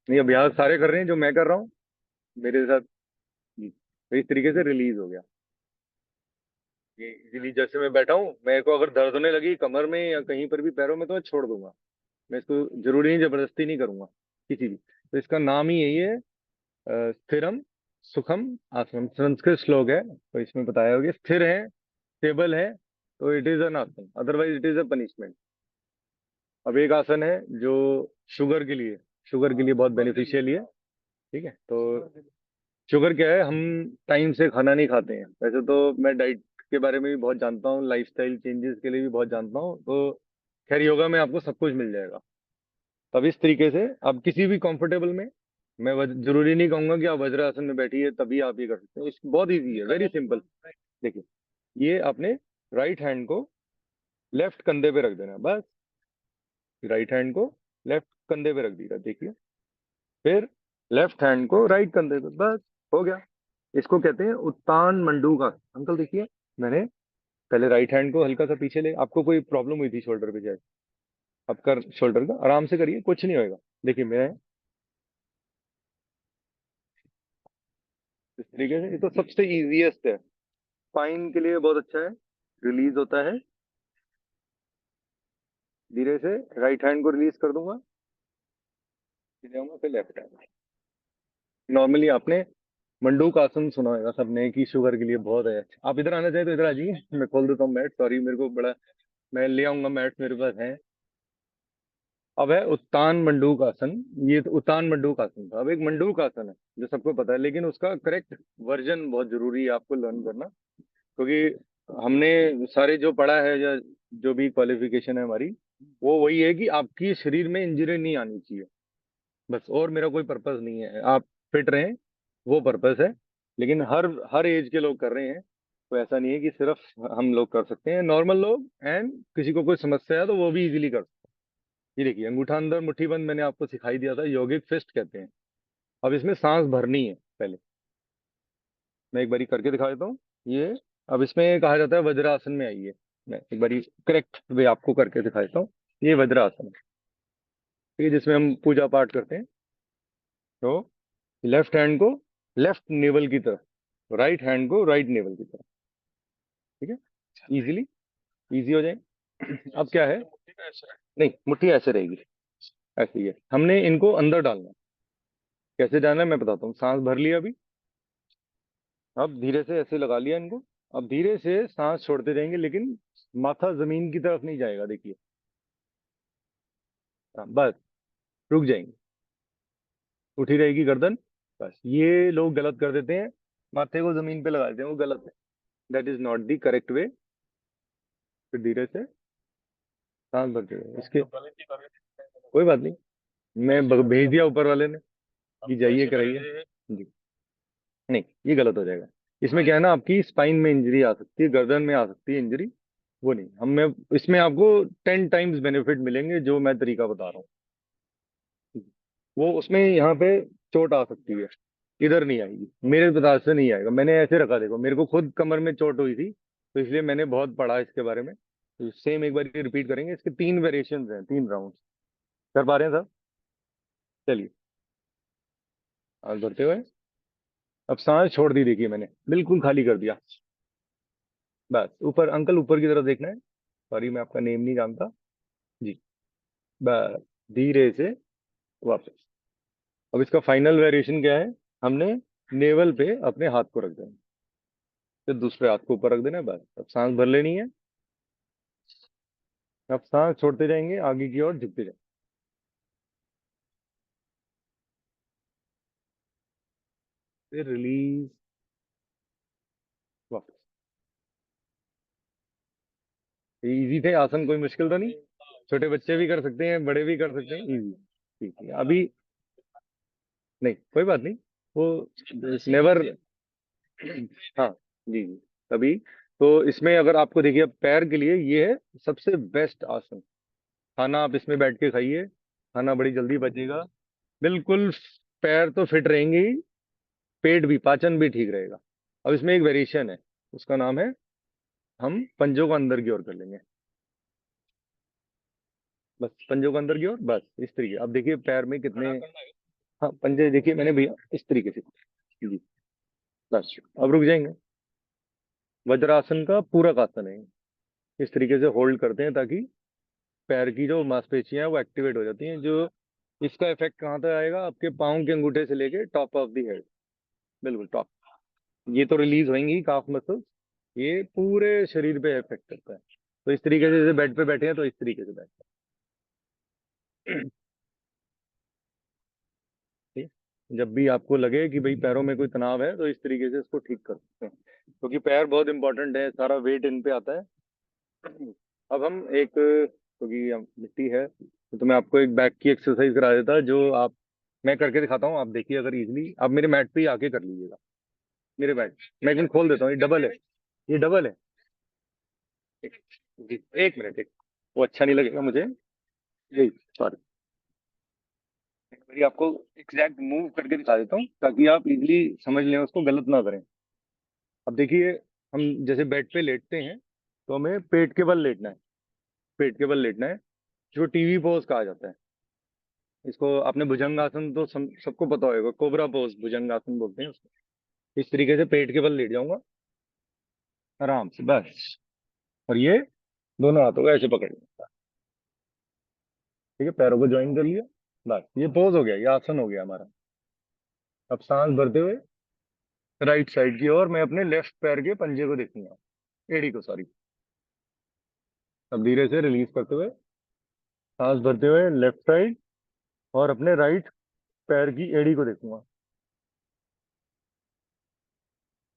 नहीं, अभ्यास सारे कर रहे हैं जो मैं कर रहा हूँ मेरे साथ। जी, तो इस तरीके से रिलीज हो गया। ये इजीली जैसे मैं बैठा हूँ, मेरे को अगर दर्द होने लगी कमर में या कहीं पर भी पैरों में, तो मैं छोड़ दूंगा। मैं इसको जरूरी नहीं, जबरदस्ती नहीं करूंगा किसी भी। तो इसका नाम ही यही है, स्थिरम सुखम आसन। संस्कृत श्लोक है, तो इसमें बताया होगा स्थिर है, स्टेबल है, तो इट इज एन आसन, otherwise it is a punishment. अब एक आसन है जो शुगर के लिए, शुगर के लिए बहुत बेनिफिशियल है। ठीक है, तो शुगर क्या है, हम टाइम से खाना नहीं खाते हैं। वैसे तो मैं डाइट के बारे में भी बहुत जानता हूँ, लाइफस्टाइल चेंजेस के लिए भी बहुत जानता हूँ, तो खैर योगा में आपको सब कुछ मिल जाएगा। तब इस तरीके से आप किसी भी कंफर्टेबल में, मैं जरूरी नहीं कहूंगा कि आप वज्रासन में बैठिए तभी आप ये कर सकते हैं, बहुत इजी है, वेरी सिंपल। देखिए, ये आपने राइट हैंड को लेफ्ट कंधे पे रख देना है, बस। राइट हैंड को लेफ्ट कंधे पे रख दिया, देखिए। फिर लेफ्ट हैंड को राइट कंधे पे, बस, हो गया। इसको कहते हैं उत्तान मंडूक आसन। अंकल देखिए, मैंने पहले राइट हैंड को हल्का सा पीछे ले, आपको कोई प्रॉब्लम हुई थी शोल्डर पे शायद, आपका शोल्डर का, आराम से करिए, कुछ नहीं होएगा। देखिए मैं इस तरीके से, ये तो सबसे इजीएस्ट है, स्पाइन के लिए बहुत अच्छा है, रिलीज होता है। धीरे से राइट हैंड को रिलीज कर दूंगा, फिर जाऊंगा, फिर लेफ्ट हैंड। नॉर्मली आपने मंडूक आसन सुना होगा सबने कि शुगर के लिए बहुत है। आप इधर आना चाहे तो इधर आ जाइए, मैं खोल देता हूँ मैट। सॉरी, मेरे को बड़ा, मैं ले आऊंगा मैट, मेरे पास है। अब है उत्तान मंडूक आसन। ये तो उत्तान मंडूक आसन था। अब एक मंडूक आसन है जो सबको पता है, लेकिन उसका करेक्ट वर्जन बहुत जरूरी है आपको लर्न करना। क्योंकि हमने सारे जो पढ़ा है या जो भी क्वालिफिकेशन है हमारी, वो वही है कि आपकी शरीर में इंजरी नहीं आनी चाहिए, बस। और मेरा कोई पर्पस नहीं है, आप फिट रहें, वो पर्पस है। लेकिन हर हर एज के लोग कर रहे हैं, तो ऐसा नहीं है कि सिर्फ हम लोग कर सकते हैं। नॉर्मल लोग एंड किसी को कोई समस्या है तो वो भी इजीली कर सकते हैं। ये देखिए, अंगूठा अंदर मुट्ठी बंद मैंने आपको सिखाई दिया था, योगिक फिस्ट कहते हैं। अब इसमें सांस भरनी है पहले, मैं एक बारी करके दिखा देता हूँ ये। अब इसमें कहा जाता है वज्रासन में आइए। मैं एक बारी करेक्ट वे आपको करके दिखा देता हूँ। ये वज्रासन है, ठीक है, जिसमें हम पूजा पाठ करते हैं। तो लेफ्ट हैंड को लेफ्ट नेवल की तरफ, राइट हैंड को राइट नेवल की तरफ, ठीक है, इजीली, इजी हो जाए। अब क्या है, नहीं मुट्ठी ऐसे रहेगी, ऐसे ही है। हमने इनको अंदर डालना है। कैसे डालना है मैं बताता हूँ। सांस भर लिया अभी, अब धीरे से ऐसे लगा लिया इनको। अब धीरे से सांस छोड़ते रहेंगे, लेकिन माथा जमीन की तरफ नहीं जाएगा, देखिए। हाँ, बस, रुक जाएंगे, उठी रहेगी गर्दन। बस, ये लोग गलत कर देते हैं, माथे को जमीन पे लगा देते हैं, वो गलत है। That is not the correct way. फिर धीरे से सांस भरते रहो इसके। कोई बात नहीं, मैं भेज दिया ऊपर वाले ने कि जाइए कराइए जी। नहीं, ये गलत हो जाएगा। इसमें क्या है ना, आपकी स्पाइन में इंजरी आ सकती है, गर्दन में आ सकती है इंजरी। वो नहीं, हमें इसमें आपको 10 टाइम्स बेनिफिट मिलेंगे जो मैं तरीका बता रहा हूँ। वो उसमें यहाँ पे चोट आ सकती है, इधर नहीं आएगी, मेरे बता से नहीं आएगा। मैंने ऐसे रखा, देखो मेरे को खुद कमर में चोट हुई थी, तो इसलिए मैंने बहुत पढ़ा इसके बारे में। तो सेम एक बार रिपीट करेंगे। इसके 3 वेरिएशंस हैं, 3 राउंड। कर पा रहे हैं सब? चलिए, आगे बढ़ते हुए। अब सांस छोड़ दी, देखिए मैंने बिल्कुल खाली कर दिया। बस ऊपर, अंकल ऊपर की तरफ देखना है। सॉरी, मैं आपका नेम नहीं जानता जी। बस, धीरे से वापस। अब इसका फाइनल वेरिएशन क्या है, हमने नेवल पे अपने हाथ को रख देना, फिर दूसरे हाथ को ऊपर रख देना है, बस। अब सांस भर लेनी है। अब सांस छोड़ते जाएंगे, आगे की ओर झुकते जाएंगे, फिर रिलीज, वापस। इजी थे आसन, कोई मुश्किल तो नहीं। छोटे बच्चे भी कर सकते हैं, बड़े भी कर सकते हैं, इजी। ठीक है, अभी नहीं, कोई बात नहीं, वो नेवर। हाँ जी जी। तभी तो इसमें अगर आपको देखिए, अब पैर के लिए ये है सबसे बेस्ट आसन। खाना आप इसमें बैठ के खाइए, खाना बड़ी जल्दी पचेगा, बिल्कुल। पैर तो फिट रहेंगे ही, पेट भी, पाचन भी ठीक रहेगा। अब इसमें एक वेरिएशन है, उसका नाम है, हम पंजों को अंदर की ओर कर लेंगे। बस पंजों को अंदर की ओर, बस इस तरीके। अब देखिए पैर में कितने, हाँ पंजे देखिए मैंने भैया इस तरीके से जी। बस, अब रुक जाएंगे। वज्रासन का पूरक आसन है। इस तरीके से होल्ड करते हैं ताकि पैर की जो मांसपेशियां हैं वो एक्टिवेट हो जाती हैं। जो इसका इफेक्ट कहाँ तक आएगा, आपके पाँव के अंगूठे से लेके टॉप ऑफ द हेड, बिल्कुल टॉप। ये तो रिलीज होंगी काफ मसल्स, ये पूरे शरीर पे इफेक्ट करता है। तो इस तरीके से, जैसे बेड पे बैठे हैं तो इस तरीके से बैठे हैं। ठीक है? जब भी आपको लगे कि भाई पैरों में कोई तनाव है, तो इस तरीके से इसको ठीक कर सकते हैं, क्योंकि पैर बहुत इंपॉर्टेंट है, सारा वेट इन पे आता है। अब हम एक, क्योंकि मिट्टी है, तो मैं आपको एक बैक की एक्सरसाइज करा देता जो आप, मैं करके दिखाता हूँ, आप देखिए। अगर इजीली आप मेरे मैट पे ही आके कर लीजिएगा। मेरे मैट, मैं एक मिनट खोल देता हूँ, ये डबल है, ये डबल है। एक, जी, एक मिनट, एक, वो अच्छा नहीं लगेगा मुझे, यही, सॉरी। एक बारी आपको एग्जैक्ट मूव करके दिखा देता हूँ ताकि आप इजीली समझ लें, उसको गलत ना करें। अब देखिए, हम जैसे बेड पे लेटते हैं, तो हमें पेट के बल लेटना है, पेट के बल लेटना है, जो टीवी पोज कहा जाता है। इसको आपने भुजंगासन तो सबको पता होगा, कोबरा पोज भुजंगासन बोलते हैं उसको। इस तरीके से पेट के बल लेट जाऊंगा आराम से, बस। और ये दोनों हाथों को ऐसे पकड़ लिया, ठीक है, पैरों को ज्वाइन कर लिया, बस। ये पोज हो गया, ये आसन हो गया हमारा। अब सांस भरते हुए राइट साइड की ओर मैं अपने लेफ्ट पैर के पंजे को देखूंगा, एड़ी को, सॉरी। अब धीरे से रिलीज करते हुए सांस भरते हुए लेफ्ट साइड और अपने राइट पैर की एड़ी को देखूंगा।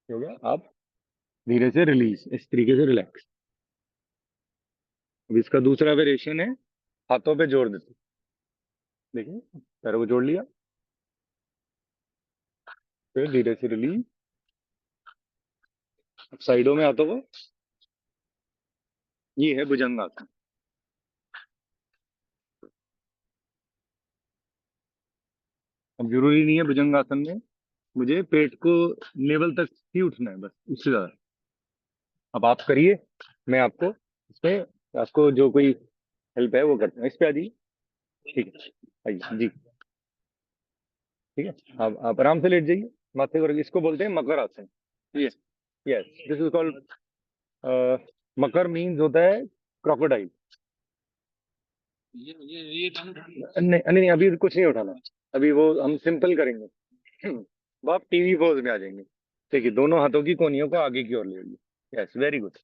हो गया। आप धीरे से रिलीज, इस तरीके से रिलैक्स। अब इसका दूसरा वेरिएशन है, हाथों पे जोड़ देते। देखिए, पैरों को जोड़ लिया, फिर धीरे से रिलीज। अब साइडों में हाथों को, ये है भुजंगासन। अब जरूरी नहीं है भुजंगासन में मुझे पेट को लेवल तक ही उठना है, बस उससे ज्यादा। अब आप करिए, मैं आपको इसमें, आपको जो कोई हेल्प है वो करते हैं। इस पे आ जाइए। ठीक है, आइए जी। ठीक है, आप आराम से लेट जाइए, माथे को इसको बोलते हैं मकर आसन। Yes, yes, this is called, Makar means होता है क्रोकोडाइल। नहीं नहीं नहीं, अभी कुछ नहीं उठाना, अभी वो हम सिंपल करेंगे। वो आप टीवी पोज में आ जाएंगे। देखिए, दोनों हाथों की कोहनियों को आगे की ओर ले आइए। Yes, very good.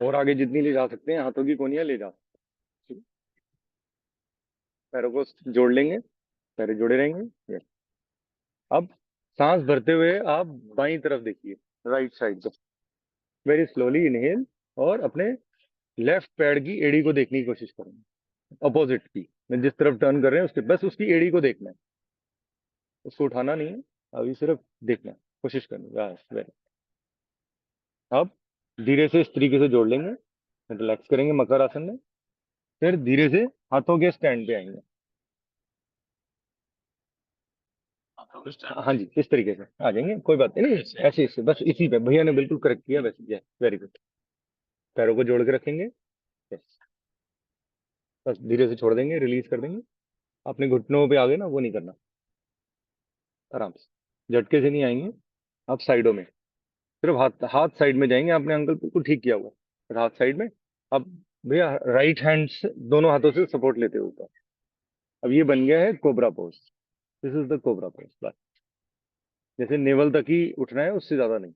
और आगे जितनी ले जा सकते हैं हाथों की कोहनियां ले जा। पैरों को जोड़ लेंगे, पैर जुड़े रहेंगे। Yes. अब सांस भरते हुए आप बाईं तरफ देखिए, राइट साइड पे। वेरी स्लोली इनहेल, और अपने लेफ्ट पैर की एड़ी को देखने की कोशिश करेंगे, अपोजिट की। मैं जिस तरफ टर्न कर रहे हैं उसके बस उसकी एड़ी को देखना है, उसको उठाना नहीं है। अभी सिर्फ देखना है, कोशिश करनी है, बस वेरी। अब धीरे से इस तरीके से जोड़ लेंगे, रिलैक्स करेंगे मकर आसन में। फिर धीरे से हाथों के स्टैंड पे आएंगे। हाँ जी, इस तरीके से आ जाएंगे, कोई बात नहीं, ऐसे ऐसे बस इसी पे भैया ने बिल्कुल करेक्ट किया, वैसे वेरी गुड। पैरों को जोड़ के रखेंगे। Yes. बस धीरे से छोड़ देंगे, रिलीज कर देंगे। अपने घुटनों पे आ गए ना, वो नहीं करना, आराम से, झटके से नहीं आएंगे। आप साइडों में, सिर्फ हाथ हाथ साइड में जाएंगे। आपने अंकल बिल्कुल ठीक किया हुआ, फिर हाथ साइड में। अब भैया राइट हैंड से दोनों हाथों से सपोर्ट लेते हुए ऊपर। अब ये बन गया है cobra pose. This is the cobra pose. बस जैसे नेवल तक ही उठना है, उससे ज्यादा नहीं।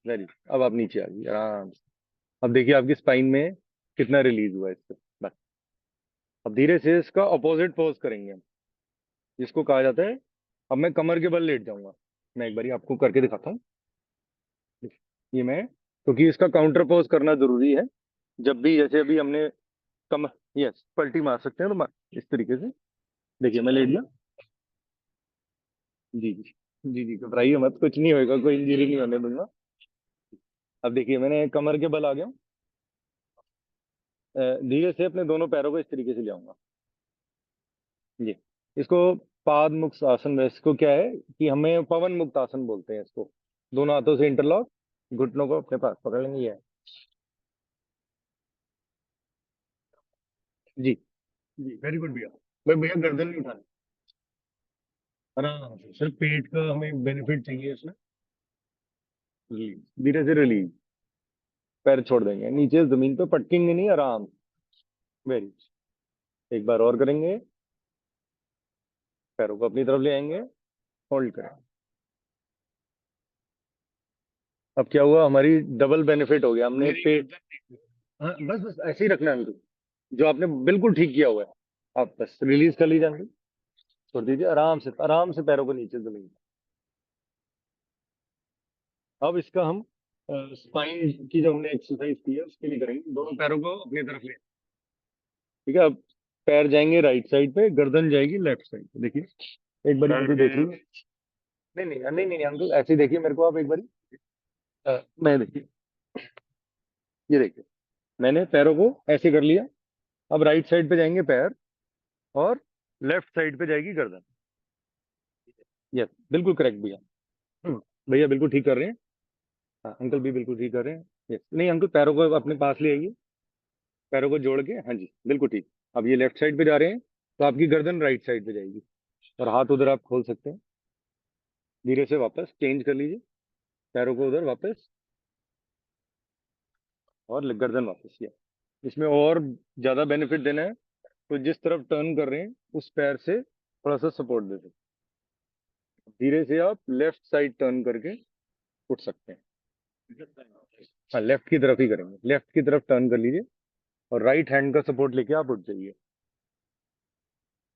वेरी। अब आप नीचे आ जाइए आराम से। अब देखिए आपकी स्पाइन में कितना रिलीज हुआ है इससे। बस अब धीरे से इसका अपोजिट पोज करेंगे हम, जिसको कहा जाता है, अब मैं कमर के बल लेट जाऊंगा। मैं एक बारी आपको करके दिखाता हूँ। ये मैं, क्योंकि इसका काउंटर पोज करना जरूरी है। जब भी जैसे अभी हमने कमर, यस, पलटी मार सकते हैं तो इस तरीके से। देखिए मैं लेट गया। जी जी, जी जी, घबराइए मत, कुछ नहीं होएगा, कोई इंजरी नहीं होने दूंगा। अब देखिए मैंने कमर के बल आ गया हूँ। धीरे से अपने दोनों पैरों को इस तरीके से ले आऊंगा। जी, इसको पाद मुक्त आसन में, इसको क्या है कि हमें पवन मुक्त आसन बोलते हैं इसको। दोनों हाथों से इंटरलॉक, घुटनों को अपने पास पकड़ लेंगे। ये है। जी जी, वेरी गुड भैया। भाई भैया गर्दन नहीं उठानी, आराम से, सिर्फ पेट का हमें बेनिफिट चाहिए इसमें। जी, धीरे से रिलीज, पैर छोड़ देंगे, नीचे जमीन पे पटकेंगे नहीं, आराम। वेरी। एक बार और करेंगे, पैरों को अपनी तरफ ले आएंगे, होल्ड करें। अब क्या हुआ, हमारी डबल बेनिफिट हो गया, हमने पेट, हाँ बस बस ऐसे ही रखना है हमको, जो आपने बिल्कुल ठीक किया हुआ है। आप बस रिलीज कर लीजिए अंकल, छोड़ दीजिए, आराम से पैरों को नीचे जमीन। अब इसका हम स्पाइन की जो हमने एक्सरसाइज की है उसके लिए करेंगे, दोनों पैरों को अपनी तरफ ले। ठीक है, अब पैर जाएंगे राइट साइड पे, गर्दन जाएगी लेफ्ट साइड पे। देखिए एक बारी मुझे देख लीजिए। नहीं नहीं नहीं नहीं अंकल, ऐसे ही देखिए मेरे को आप एक बारी। मैं देखिए, ये देखिए, मैंने पैरों को ऐसे कर लिया। अब राइट साइड पे जाएंगे पैर, और लेफ्ट साइड पे जाएगी गर्दन। यस, बिल्कुल करेक्ट भैया। हम्म, भैया बिल्कुल ठीक कर रहे हैं। हाँ, अंकल भी बिल्कुल ठीक कर रहे हैं। यस, नहीं अंकल, पैरों को अपने पास ले आइए, पैरों को जोड़ के, हाँ जी बिल्कुल ठीक। अब ये लेफ्ट साइड पे जा रहे हैं, तो आपकी गर्दन राइट साइड पे जाएगी, और हाथ उधर आप खोल सकते हैं। धीरे से वापस चेंज कर लीजिए, पैरों को उधर वापस, और गर्दन वापस। ये इसमें और ज्यादा बेनिफिट देना है, तो जिस तरफ टर्न कर रहे हैं उस पैर से थोड़ा सा सपोर्ट दे सकते हैं। धीरे से आप लेफ्ट साइड टर्न करके उठ सकते हैं। हाँ, लेफ्ट की तरफ ही करेंगे, लेफ्ट की तरफ टर्न कर लीजिए और राइट हैंड का सपोर्ट लेके आप उठ जाइए।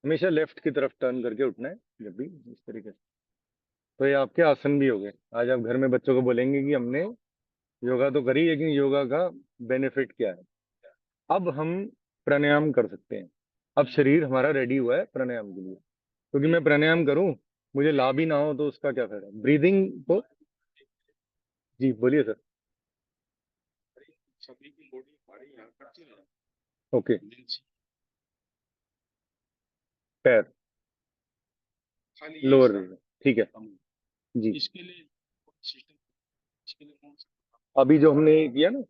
हमेशा लेफ्ट की तरफ टर्न करके उठना है जब भी इस तरीके से। तो ये आपके आसन भी हो गए। आज आप घर में बच्चों को बोलेंगे कि हमने योगा तो करी, लेकिन योगा का बेनिफिट क्या है। अब हम प्राणायाम कर सकते हैं। अब शरीर हमारा रेडी हुआ है प्राणायाम के लिए। क्योंकि मैं प्राणायाम करूं, मुझे लाभ ही ना हो तो उसका क्या फायदा। ब्रीदिंग तो जी बोलिए सर। ओके। पैर, लोअर, ठीक है जी। अभी जो हमने किया ना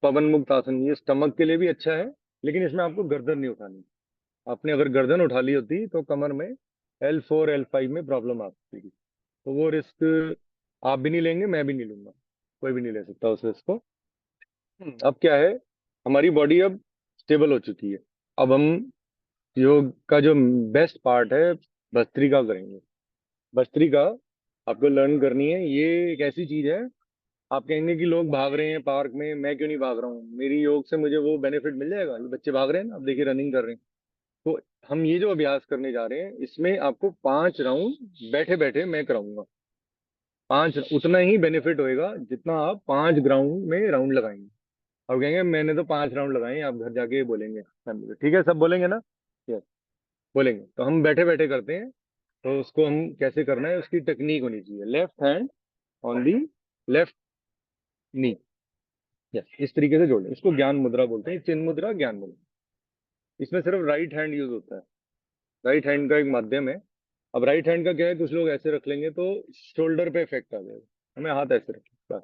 पवन मुक्त आसन, ये स्टमक के लिए भी अच्छा है, लेकिन इसमें आपको गर्दन नहीं उठानी। आपने अगर गर्दन उठा ली होती तो कमर में L4 L5 में प्रॉब्लम आ सकती थी। तो वो रिस्क आप भी नहीं लेंगे, मैं भी नहीं लूंगा, कोई भी नहीं ले सकता उस रिस्क को। अब क्या है, हमारी बॉडी अब स्टेबल हो चुकी है। अब हम योग का जो बेस्ट पार्ट है भस्त्रिका करेंगे। भस्त्रिका आपको लर्न करनी है। ये एक ऐसी चीज है, आप कहेंगे कि लोग भाग रहे हैं पार्क में, मैं क्यों नहीं भाग रहा हूँ, मेरी योग से मुझे वो बेनिफिट मिल जाएगा। ये बच्चे भाग रहे हैं ना, आप देखिए रनिंग कर रहे हैं। तो हम ये जो अभ्यास करने जा रहे हैं इसमें आपको 5 राउंड बैठे बैठे मैं कराऊंगा। पांच उतना ही बेनिफिट होएगा जितना आप 5 ग्राउंड में राउंड लगाएंगे। और कहेंगे मैंने तो 5 राउंड लगाए हैं, आप घर जाके बोलेंगे फैमिली को। ठीक है, सब बोलेंगे ना। यस, बोलेंगे। तो हम बैठे बैठे करते हैं। तो उसको हम कैसे करना है, उसकी टेक्निक होनी चाहिए। Left hand on the left knee. Yes, इस तरीके से जोड़ें। इसको ज्ञान मुद्रा बोलते हैं, चिन्ह मुद्रा, ज्ञान मुद्रा। इसमें सिर्फ राइट हैंड यूज होता है। राइट हैंड का एक माध्यम है। अब राइट हैंड का क्या है, कुछ लोग ऐसे रख लेंगे तो शोल्डर पे इफेक्ट आ जाएगा। हमें हाथ ऐसे रखें बस।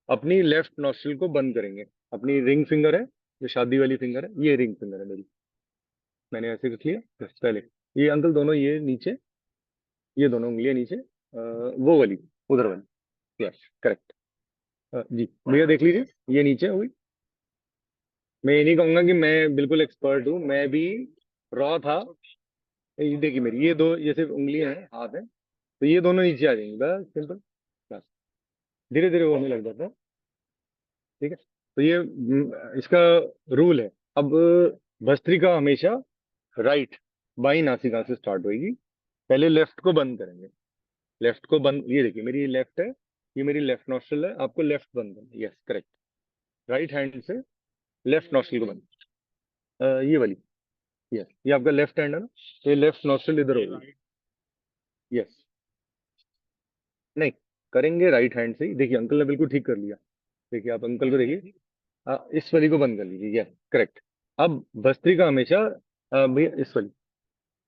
अपनी लेफ्ट नॉस्ट्रिल को बंद करेंगे। अपनी रिंग फिंगर है, जो शादी वाली फिंगर है, ये रिंग फिंगर है मेरी। मैंने ऐसे रख लिया बस। पहले ये अंकल दोनों, ये नीचे, ये दोनों उंगलियां नीचे, वो वाली, उधर वाली। Yes, correct. जी भैया देख लीजिए, ये नीचे हुई। मैं ये नहीं कहूंगा कि मैं बिल्कुल एक्सपर्ट हूँ, मैं भी रॉ था। ये देखिए मेरी ये दो, ये सिर्फ उंगलियां हैं, हाथ है। तो ये दोनों नीचे आ जाएंगे बस, सिंपल। बस धीरे धीरे वो होने लग जाता है। ठीक है, तो ये इसका रूल है। अब भस्त्रिका हमेशा राइट बाई नासिका से स्टार्ट होगी। पहले लेफ्ट को बंद करेंगे। लेफ्ट को बंद, ये देखिए मेरी लेफ्ट है, ये मेरी लेफ्ट नॉस्ट्रल है। आपको लेफ्ट बंद करना है। Yes, correct. राइट हैंड से लेफ्ट नॉस्ट्रल को बंद, ये वाली। यस, ये आपका लेफ्ट हैंड है ना, तो ये लेफ्ट नॉस्ट्रल इधर होगी। यस, नहीं, करेंगे राइट हैंड से ही। देखिए अंकल ने बिल्कुल ठीक कर लिया। देखिए आप अंकल को देखिए, इस वाली को बंद कर लीजिए। Yes, correct. अब भस्त्रिका हमेशा भैया इस वाली,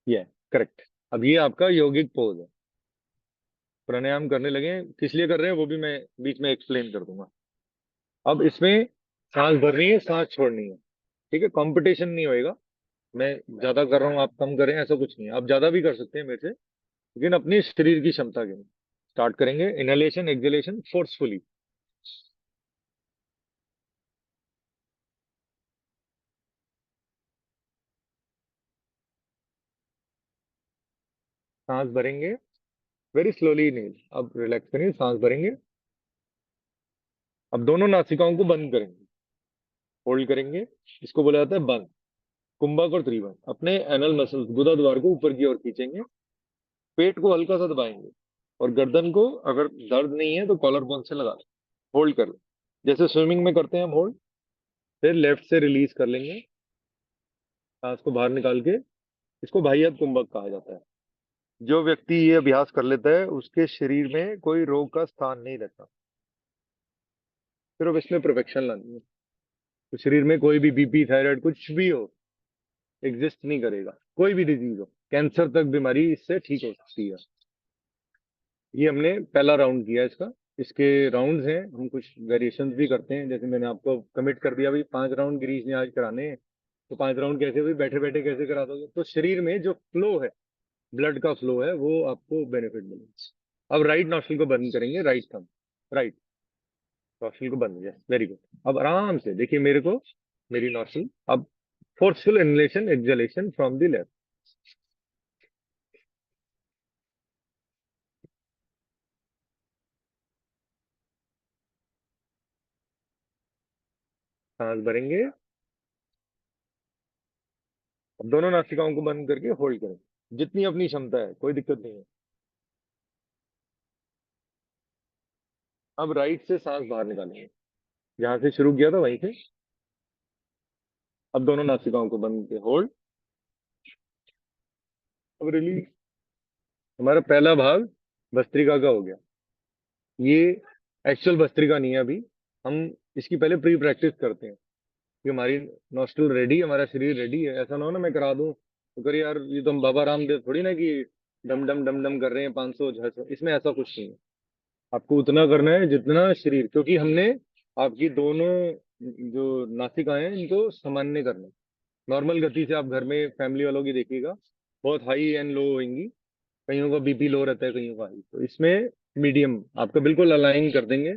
ये करेक्ट। अब ये आपका यौगिक पोज है। प्राणायाम करने लगे, किस लिए कर रहे हैं वो भी मैं बीच में एक्सप्लेन कर दूंगा। अब इसमें सांस भरनी है, सांस छोड़नी है। ठीक है, कंपटीशन नहीं होएगा। मैं ज्यादा कर रहा हूँ आप कम करें, ऐसा कुछ नहीं है। आप ज्यादा भी कर सकते हैं मेरे से, लेकिन अपनी शरीर की क्षमता के। स्टार्ट करेंगे इनहेलेशन एक्सहेलेशन फोर्सफुली। सांस भरेंगे, वेरी स्लोली, नहीं अब रिलैक्स करेंगे, सांस भरेंगे। अब दोनों नासिकाओं को बंद करेंगे, होल्ड करेंगे। इसको बोला जाता है बंद। कुंभक और त्रिभंग। अपने एनल मसल्स गुदा द्वार को ऊपर की ओर खींचेंगे। पेट को हल्का सा दबाएंगे और गर्दन को, अगर दर्द नहीं है तो कॉलर बोन से लगा लें। होल्ड कर लें, जैसे स्विमिंग में करते हैं हम होल्ड। फिर लेफ्ट से रिलीज कर लेंगे, सांस को बाहर निकाल के। इसको बाह्यत कुंभक कहा जाता है। जो व्यक्ति ये अभ्यास कर लेता है उसके शरीर में कोई रोग का स्थान नहीं रहता। सिर्फ इसमें परफेक्शन लानी है। तो शरीर में कोई भी बीपी थायराइड कुछ भी हो, एग्जिस्ट नहीं करेगा। कोई भी डिजीज हो, कैंसर तक बीमारी इससे ठीक हो सकती है। ये हमने पहला राउंड किया इसका। इसके राउंड्स हैं, हम कुछ वेरिएशंस भी करते हैं। जैसे मैंने आपको कमिट कर दिया भाई 5 राउंड गिरीश ने आज कराने हैं, तो 5 राउंड कैसे हुई, बैठे बैठे कैसे करा दोगे। तो शरीर में जो फ्लो है, ब्लड का फ्लो है, वो आपको बेनिफिट मिलेगा। अब राइट नॉस्ट्रिल को बंद करेंगे, राइट थंब, राइट नॉस्ट्रिल को बंद, यस वेरी गुड। अब आराम से देखिए मेरे को, मेरी नॉस्ट्रिल। अब forceful inhalation acceleration from the left. सांस भरेंगे। अब दोनों नासिकाओं को बंद करके होल्ड करें जितनी अपनी क्षमता है, कोई दिक्कत नहीं है। अब राइट से सांस बाहर निकालेंगे, जहां से शुरू किया था वहीं से। अब दोनों नासिकाओं को बंद करके होल्ड। अब रिलीज। हमारा पहला भाग भस्त्रिका का हो गया। ये एक्चुअल भस्त्रिका नहीं है अभी, हम इसकी पहले प्री प्रैक्टिस करते हैं कि हमारी नॉस्ट्रल रेडी, हमारा शरीर रेडी है। ऐसा ना हो ना मैं करा दूं तो करिए यार, ये तो हम बाबा रामदेव थोड़ी ना कि डम डम कर रहे हैं 500 600। इसमें ऐसा कुछ नहीं है। आपको उतना करना है जितना शरीर, क्योंकि हमने आपकी दोनों जो नासिकाएं हैं इनको सामान्य करना है। नॉर्मल गति से आप घर में फैमिली वालों की देखिएगा, बहुत हाई एंड लो होंगी। कईयों का बीपी लो रहता है, कईयों का हाई। तो इसमें मीडियम आपका बिल्कुल अलाइन कर देंगे।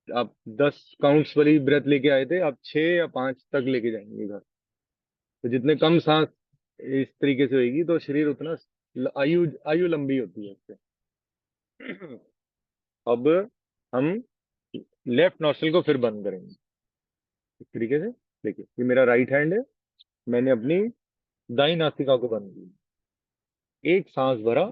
आप 10 काउंट्स वाली ब्रेथ लेके आए थे, आप 6 या 5 तक लेके जाएंगे घर। तो जितने कम सांस इस तरीके से होगी तो शरीर उतना आयु आयु लंबी होती है उससे। अब हम लेफ्ट नॉस्ट्रल को फिर बंद करेंगे इस तरीके से। देखिए ये मेरा राइट हैंड है, मैंने अपनी दाई नासिका को बंद की, एक सांस भरा।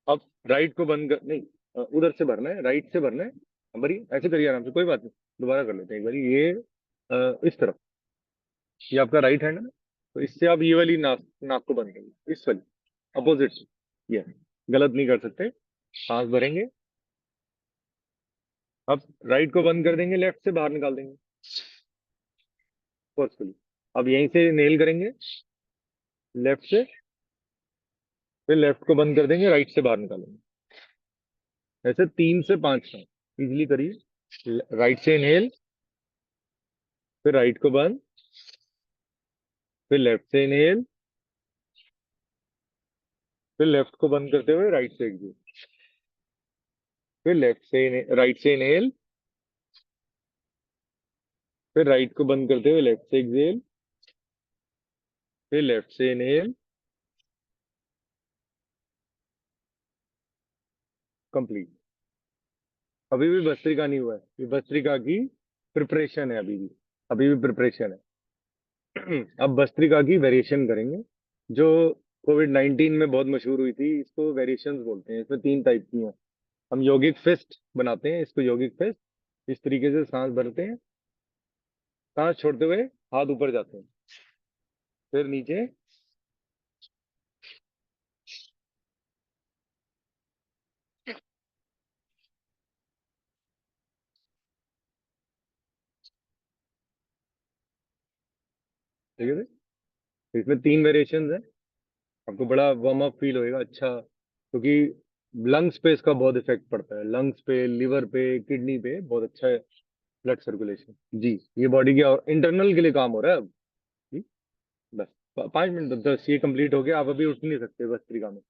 अब राइट को बंद कर नहीं, उधर से भरना है, राइट से भरना है। भरी ऐसे करिए आराम से, कोई बात नहीं। दोबारा कर लेते हैं एक बार ये। इस तरफ, ये आपका राइट हैंड है ना, तो इससे आप ये वाली नाक नाक को बंद करिए, इस वाली अपोजिट से। ये गलत नहीं कर सकते। सांस भरेंगे। अब राइट को बंद कर देंगे, लेफ्ट से बाहर निकाल देंगे फोर्सफुली। अब यहीं से नेल करेंगे लेफ्ट से, फिर लेफ्ट को बंद कर देंगे, राइट से बाहर निकालेंगे। ऐसे 3 से 5 राउंड इजिली करिए। राइट से इनहेल, फिर राइट को बंद, फिर लेफ्ट से इनहेल, फिर लेफ्ट को बंद करते हुए राइट से एक्सहेल, फिर राइट से इनहेल, फिर राइट को बंद करते हुए लेफ्ट से एक्सहेल, फिर लेफ्ट से इनहेल। कंप्लीट। अभी भी भस्त्रिका नहीं हुआ है, ये भस्त्रिका की प्रिपरेशन है अभी भी प्रिपरेशन है। अब भस्त्रिका की वेरिएशन करेंगे जो कोविड-19 में बहुत मशहूर हुई थी। इसको वेरिएशंस बोलते हैं। इसमें 3 टाइप की हैं। हम योगिक फिस्ट बनाते हैं इसको, योगिक फिस्ट। इस तरीके से सांस भरते हैं, सांस छोड़ते हुए हाथ ऊपर जाते हैं, फिर नीचे। ठीक है। इसमें 3 वेरिएशन है। आपको बड़ा वार्म अप फील होएगा, अच्छा, क्योंकि लंग्स पे इसका बहुत इफेक्ट पड़ता है। लंग्स पे, लिवर पे, किडनी पे बहुत अच्छा है ब्लड सर्कुलेशन। जी, ये बॉडी के और इंटरनल के लिए काम हो रहा है अब। जी, बस 5 मिनट 10 ये कंप्लीट हो गया। आप अभी उठ नहीं सकते भस्त्रिका में।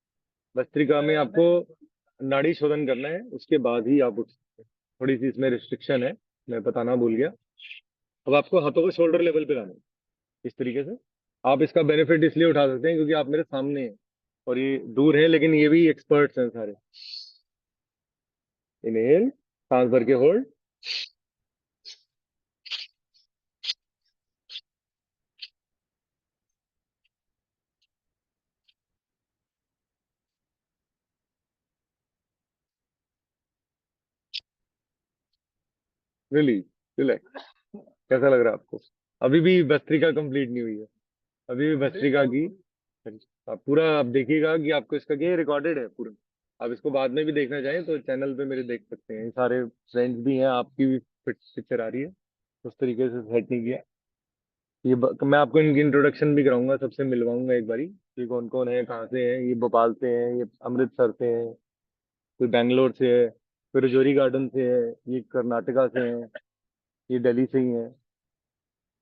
भस्त्रिका में आपको नाड़ी शोधन करना है, उसके बाद ही आप उठ सकते हैं। थोड़ी सी इसमें रिस्ट्रिक्शन है, मैं बताना भूल गया। अब आपको हाथों को शोल्डर लेवल पे लाना है इस तरीके से। आप इसका बेनिफिट इसलिए उठा सकते हैं क्योंकि आप मेरे सामने हैं और ये दूर है, लेकिन ये भी एक्सपर्ट्स हैं सारे। इनहेल, सांस भर के होल्ड। रिलीज। रिलैक्स। कैसा लग रहा है आपको? अभी भी भस्त्रिका कंप्लीट नहीं हुई है, अभी भी भस्त्रिका की। आप पूरा आप देखिएगा कि आपको इसका क्या रिकॉर्डेड है पूरा। आप इसको बाद में भी देखना चाहें तो चैनल पे मेरे देख सकते हैं। सारे फ्रेंड्स भी हैं, आपकी भी पिक्चर आ रही है। उस तरीके से सेट नहीं किया। मैं आपको इनकी इंट्रोडक्शन भी कराऊंगा, सबसे मिलवाऊंगा एक बारी ये कौन कौन है, कहाँ से हैं। ये भोपाल से हैं, ये अमृतसर से हैं, कोई बैंगलोर से है, कोई रजौरी गार्डन से है, ये कर्नाटका से हैं, ये दिल्ली से ही हैं।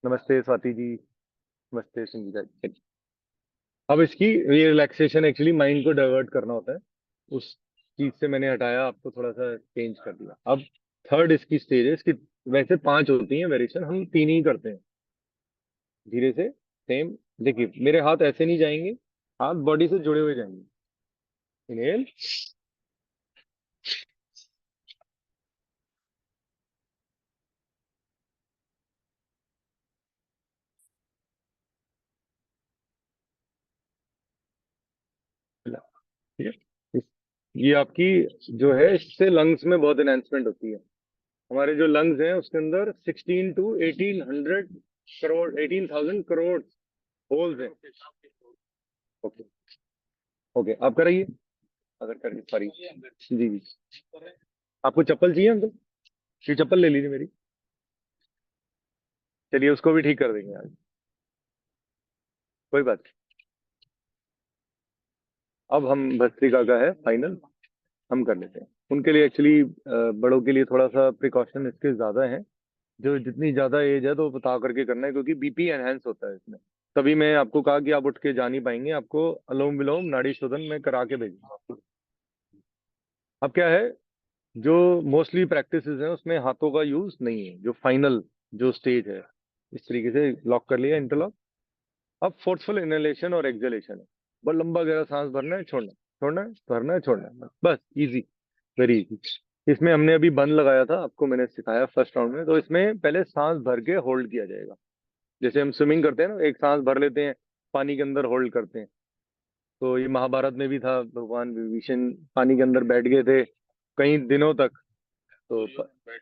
नमस्ते स्वाति जी। नमस्ते संगीता जी। अब इसकी ये रिलैक्सेशन एक्चुअली माइंड को डाइवर्ट करना होता है, उस चीज से मैंने हटाया, आपको थोड़ा सा चेंज कर दिया। अब थर्ड इसकी स्टेज है इसकी। वैसे 5 होती हैं वेरिएशन, हम 3 ही करते हैं। धीरे से। सेम। देखिए मेरे हाथ ऐसे नहीं जाएंगे, हाथ बॉडी से जुड़े हुए जाएंगे। इनहेल। ठीक है। ये आपकी जो है, इससे लंग्स में बहुत एनहेंसमेंट होती है। हमारे जो लंग्स हैं उसके अंदर 16 to 1800 करोड़, 18,000 करोड़ होल्स हैं। ओके। ओके, आप कराइए। अगर करिए, सॉरी। जी जी। आपको चप्पल चाहिए अंकल? ये चप्पल ले लीजिए मेरी। चलिए उसको भी ठीक कर देंगे आज। कोई बात नहीं। अब हम भस्त्रिका का है फाइनल, हम कर लेते हैं। उनके लिए एक्चुअली, बड़ों के लिए थोड़ा सा प्रिकॉशन इसके ज्यादा है। जो जितनी ज्यादा एज है तो बता करके करना है, क्योंकि बीपी एनहेंस होता है इसमें। तभी मैं आपको कहा कि आप उठ के जा नहीं पाएंगे, आपको अनुलोम विलोम नाड़ी शोधन में करा के भेजूंगा। अब क्या है, जो मोस्टली प्रैक्टिसेस हैं उसमें हाथों का यूज नहीं है, जो फाइनल जो स्टेज है। इस तरीके से लॉक कर लिया, इंटरलॉक। अब फोर्सफुल इनहेलेशन और एक्सहेलेशन है। बहुत लंबा गहरा सांस भरना है, छोड़ना है, छोड़ना है, भरना है, छोड़ना है, बस इजी। Very easy. इसमें हमने अभी बंद लगाया था, आपको मैंने सिखाया फर्स्ट राउंड में। तो इसमें पहले सांस भर के होल्ड किया जाएगा। जैसे हम स्विमिंग करते हैं ना, एक सांस भर लेते हैं, पानी के अंदर होल्ड करते हैं। तो ये महाभारत में भी था, भगवान विभीषण पानी के अंदर बैठ गए थे कई दिनों तक। तो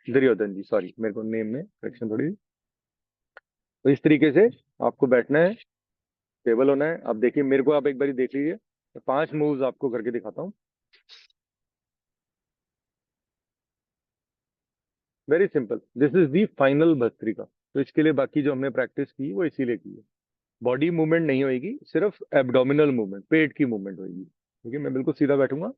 दुर्योधन जी, सॉरी, मेरे को नेम में करेक्शन थोड़ी। तो इस तरीके से आपको बैठना है, स्टेबल होना है। अब देखिए मेरे को, आप एक बारी देख लीजिए, मैं 5 मूव्स आपको करके दिखाता हूँ। Very simple, this is the final bhastrika. तो इसके लिए बाकी जो हमने प्रैक्टिस की वो इसीलिए की है। बॉडी मूवमेंट नहीं होगी, सिर्फ एब्डोमिनल मूवमेंट, पेट की मूवमेंट होगी। ठीक है, मैं बिल्कुल सीधा बैठूंगा।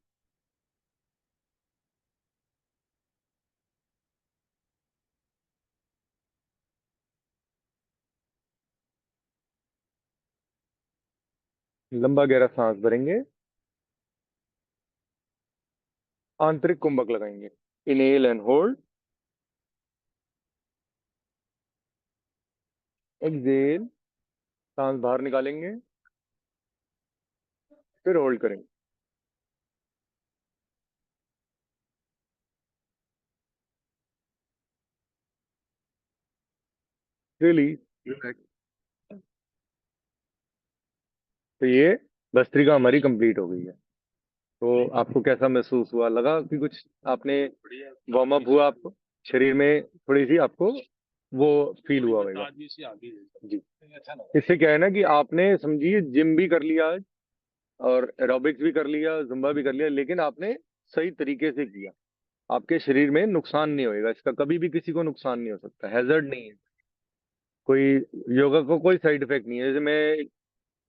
लंबा गहरा सांस भरेंगे, आंतरिक कुंभक लगाएंगे। Inhale and hold. एक्सहेल, सांस बाहर निकालेंगे, फिर होल्ड करेंगे। रिलीज। तो ये भस्त्रिका हमारी कंप्लीट हो गई है। तो आपको कैसा महसूस हुआ, लगा कि कुछ आपने वार्म अप हुआ आपको, शरीर में थोड़ी सी आपको वो फील हुआ होगा? जी। इससे क्या है ना कि आपने समझिए जिम भी कर लिया आज, और एरोबिक्स भी कर लिया, जुम्बा भी कर लिया, लेकिन आपने सही तरीके से किया। आपके शरीर में नुकसान नहीं होएगा इसका, कभी भी किसी को नुकसान नहीं हो सकता, हैजर्ड नहीं है कोई। योगा को कोई साइड इफेक्ट नहीं है। जैसे मैं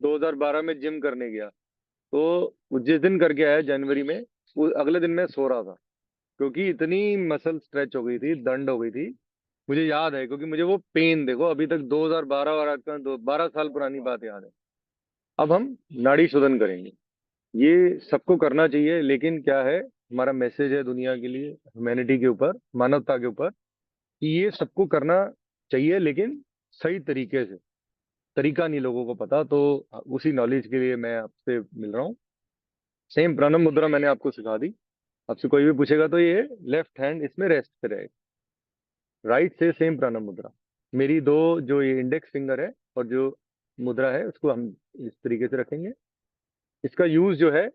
2012 में जिम करने गया, तो जिस दिन करके आया जनवरी में, वो अगले दिन मैं सो रहा था, क्योंकि इतनी मसल स्ट्रेच हो गई थी, दंड हो गई थी। मुझे याद है, क्योंकि मुझे वो पेन देखो अभी तक 2012 और आज का 12 साल पुरानी बात याद है। अब हम नाड़ी शोधन करेंगे। ये सबको करना चाहिए, लेकिन क्या है, हमारा मैसेज है दुनिया के लिए, ह्यूमैनिटी के ऊपर, मानवता के ऊपर, कि ये सबको करना चाहिए, लेकिन सही तरीके से। तरीका नहीं लोगों को पता, तो उसी नॉलेज के लिए मैं आपसे मिल रहा हूँ। सेम प्राणम मुद्रा मैंने आपको सिखा दी। आपसे कोई भी पूछेगा तो ये लेफ्ट हैंड इसमें रेस्ट पे रहेगा, राइट से सेम प्राणम मुद्रा। मेरी दो, जो ये इंडेक्स फिंगर है और जो मुद्रा है, उसको हम इस तरीके से रखेंगे। इसका यूज जो है,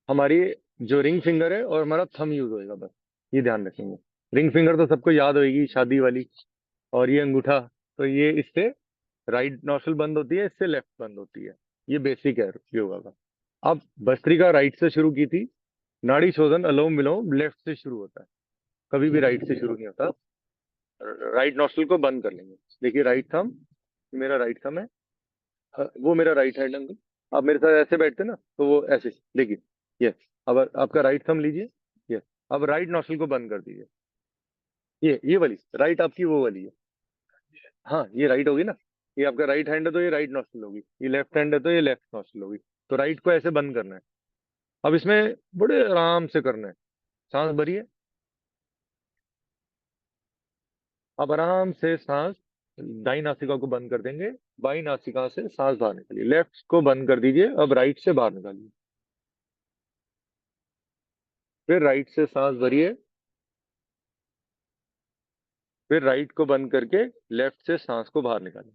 हमारी जो रिंग फिंगर है और हमारा थंब यूज होएगा, बस ये ध्यान रखेंगे। रिंग फिंगर तो सबको याद होगी, शादी वाली। और ये अंगूठा, तो ये इससे राइट नॉस्ट्रल बंद होती है, इससे लेफ्ट बंद होती है। ये बेसिक है योगा का। अब भस्त्रिका राइट से शुरू की थी, नाड़ी शोधन अनुलोम विलोम लेफ्ट से शुरू होता है, कभी भी राइट से शुरू नहीं होता। राइट नॉस्ट्रल को बंद कर लेंगे। देखिए राइट थंब, मेरा राइट थंब है, वो मेरा राइट हैंड अंकल। आप मेरे साथ ऐसे बैठते ना, तो वो ऐसे, देखिए। यस। अब आपका राइट थंब लीजिए। यस। अब राइट नॉस्ट्रल को बंद कर दीजिए। ये वाली राइट आपकी वो वाली है। हाँ, ये राइट होगी ना। ये आपका राइट हैंड है तो ये राइट नॉस्ट्रल होगी, ये लेफ्ट हैंड है तो ये लेफ्ट नॉस्ट्रल होगी। तो राइट को ऐसे बंद करना है। अब इसमें बड़े आराम से करना है। सांस भरिए। अब आराम से सांस दाई नासिका को बंद कर देंगे, बाई नासिका से सांस बाहर निकालिए। लेफ्ट को बंद कर दीजिए, अब राइट से बाहर निकालिए। फिर राइट से सांस भरिए, फिर राइट को बंद करके लेफ्ट से सांस को बाहर निकालिए।